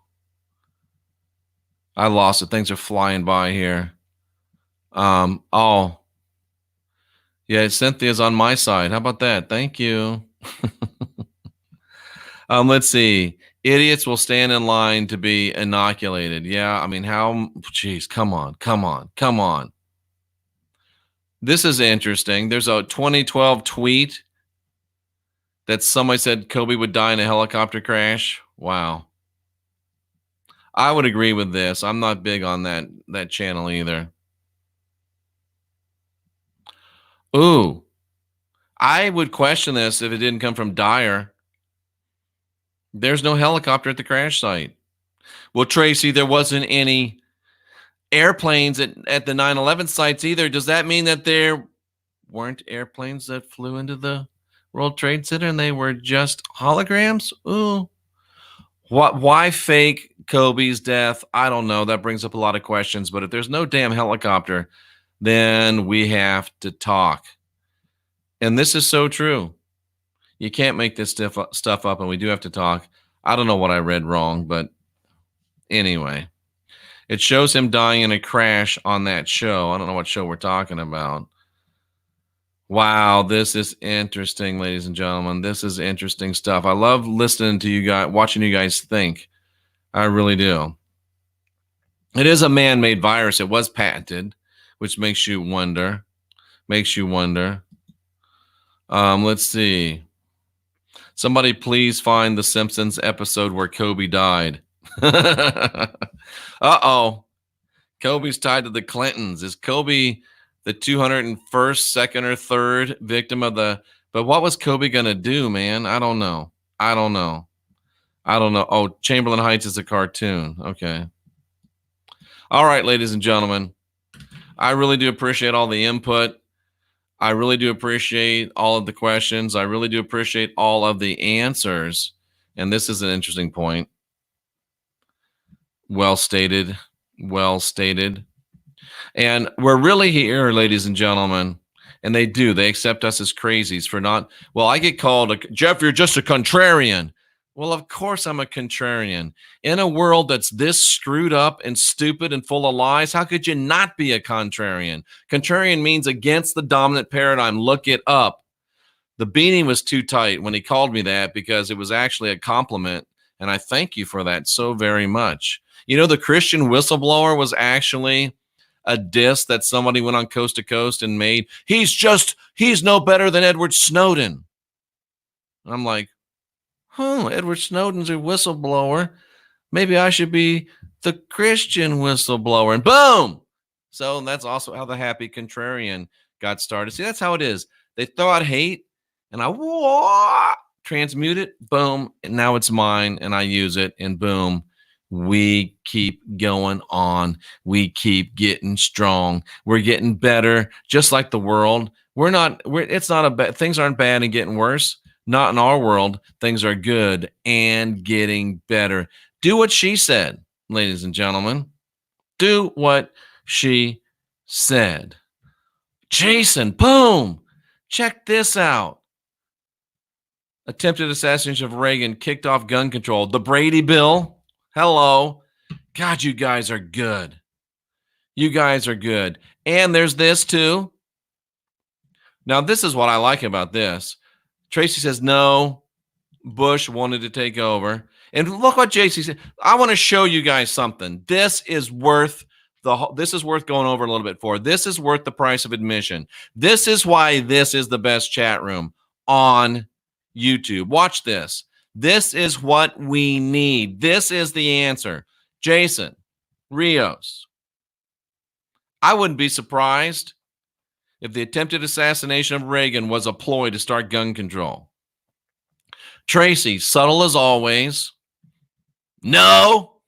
I lost it. Things are flying by here. Oh. Yeah, Cynthia's on my side. How about that? Thank you. Let's see. Idiots will stand in line to be inoculated. Yeah, I mean, come on. This is interesting. There's a 2012 tweet that somebody said Kobe would die in a helicopter crash. Wow. I would agree with this. I'm not big on that channel either. Ooh. I would question this if it didn't come from Dyer. There's no helicopter at the crash site. Well, Tracy, there wasn't any airplanes at the 9/11 sites either. Does that mean that there weren't airplanes that flew into the World Trade Center and they were just holograms? Ooh. Why fake Kobe's death? I don't know. That brings up a lot of questions. But if there's no damn helicopter, then we have to talk. And this is so true. You can't make this stuff up, and we do have to talk. I don't know what I read wrong, but anyway. It shows him dying in a crash on that show. I don't know what show we're talking about. Wow, this is interesting, ladies and gentlemen. This is interesting stuff. I love listening to you guys, watching you guys think. I really do. It is a man-made virus. It was patented, which makes you wonder. Let's see. Somebody please find the Simpsons episode where Kobe died. Uh-oh. Kobe's tied to the Clintons. Is Kobe the 201st, second, or third victim of the... But what was Kobe going to do, man? I don't know. Oh, Chamberlain Heights is a cartoon. Okay. All right, ladies and gentlemen. I really do appreciate all the input. I really do appreciate all of the questions. I really do appreciate all of the answers. And this is an interesting point. Well stated. And we're really here, ladies and gentlemen. And they accept us as crazies for not, well, I get called, Jeff, you're just a contrarian. Well, of course I'm a contrarian. In a world that's this screwed up and stupid and full of lies, how could you not be a contrarian? Contrarian means against the dominant paradigm. Look it up. The beanie was too tight when he called me that because it was actually a compliment, and I thank you for that so very much. You know, the Christian Whistleblower was actually a diss that somebody went on Coast to Coast and made. He's no better than Edward Snowden. And I'm like, Edward Snowden's a whistleblower. Maybe I should be the Christian whistleblower. And boom! So that's also how the happy contrarian got started. See, that's how it is. They throw out hate, and I transmute it. Boom! And now it's mine, and I use it, and boom. We keep going on. We keep getting strong. We're getting better, just like the world. Things aren't bad and getting worse. Not in our world. Things are good and getting better. Do what she said, ladies and gentlemen. Do what she said. Jason, boom. Check this out. Attempted assassination of Reagan kicked off gun control. The Brady Bill. Hello. God, you guys are good. You guys are good. And there's this too. Now, this is what I like about this. Tracy says, no, Bush wanted to take over. And look what JC said. I want to show you guys something. This is worth going over a little bit for. This is worth the price of admission. This is why this is the best chat room on YouTube. Watch this. This is what we need. This is the answer. Jason Rios. I wouldn't be surprised if the attempted assassination of Reagan was a ploy to start gun control. Tracy, subtle as always. No.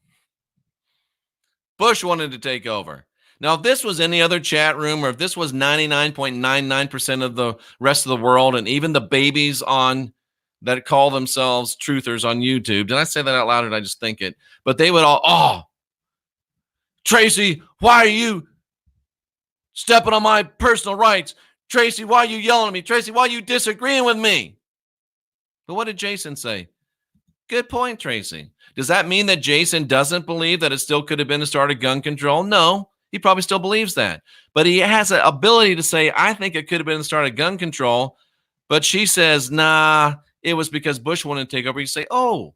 Bush wanted to take over. Now, if this was any other chat room, or if this was 99.99% of the rest of the world, and even the babies on that call themselves truthers on YouTube, did I say that out loud or did I just think it? But they would all, oh, Tracy, why are you stepping on my personal rights? Tracy, why are you yelling at me? Tracy, why are you disagreeing with me? But what did Jason say? Good point, Tracy. Does that mean that Jason doesn't believe that it still could have been to start a gun control? No, he probably still believes that. But he has an ability to say, I think it could have been to start a gun control. But she says, nah, it was because Bush wanted to take over. You say, oh,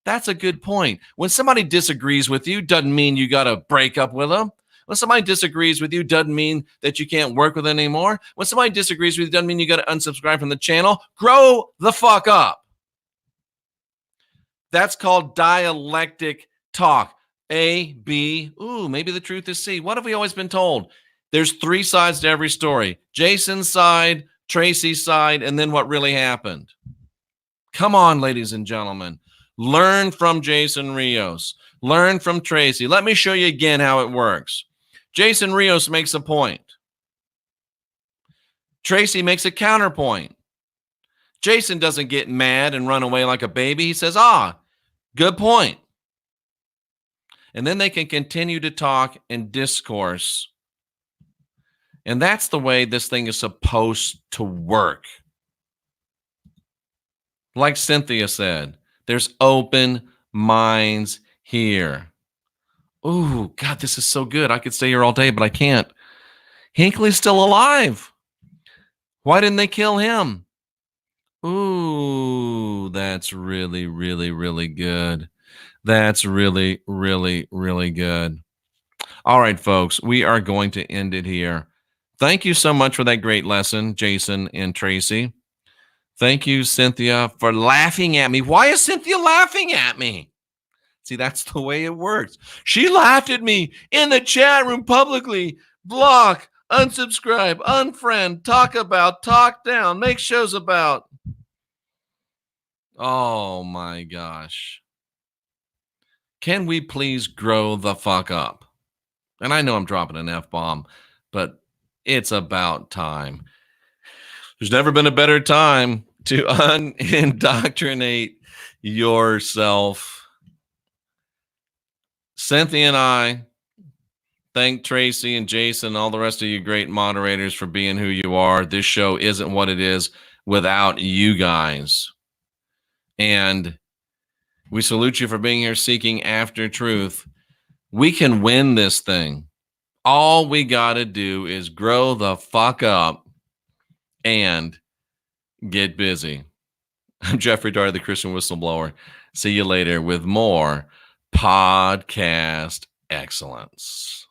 that's a good point. When somebody disagrees with you, doesn't mean you got to break up with them. When somebody disagrees with you, doesn't mean that you can't work with them anymore. When somebody disagrees with you, doesn't mean you got to unsubscribe from the channel. Grow the fuck up. That's called dialectic talk. A, B, ooh, maybe the truth is C. What have we always been told? There's three sides to every story. Jason's side, Tracy's side, and then what really happened. Come on, ladies and gentlemen. Learn from Jason Rios. Learn from Tracy. Let me show you again how it works. Jason Rios makes a point. Tracy makes a counterpoint. Jason doesn't get mad and run away like a baby. He says, good point. And then they can continue to talk and discourse. And that's the way this thing is supposed to work. Like Cynthia said, there's open minds here. Ooh, God, this is so good. I could stay here all day, but I can't. Hinckley's still alive. Why didn't they kill him? Ooh, that's really, really, really good. That's really, really, really good. All right, folks, we are going to end it here. Thank you so much for that great lesson, Jason and Tracy. Thank you, Cynthia, for laughing at me. Why is Cynthia laughing at me? See, that's the way it works. She laughed at me in the chat room publicly. Block, unsubscribe, unfriend, talk about, talk down, make shows about. Oh, my gosh. Can we please grow the fuck up? And I know I'm dropping an F-bomb, but it's about time. There's never been a better time to unindoctrinate yourself. Cynthia and I thank Tracy and Jason and all the rest of you great moderators for being who you are. This show isn't what it is without you guys. And we salute you for being here seeking after truth. We can win this thing. All we got to do is grow the fuck up and get busy. I'm Jeffrey Daugherty, the Christian Whistleblower. See you later with more podcast excellence.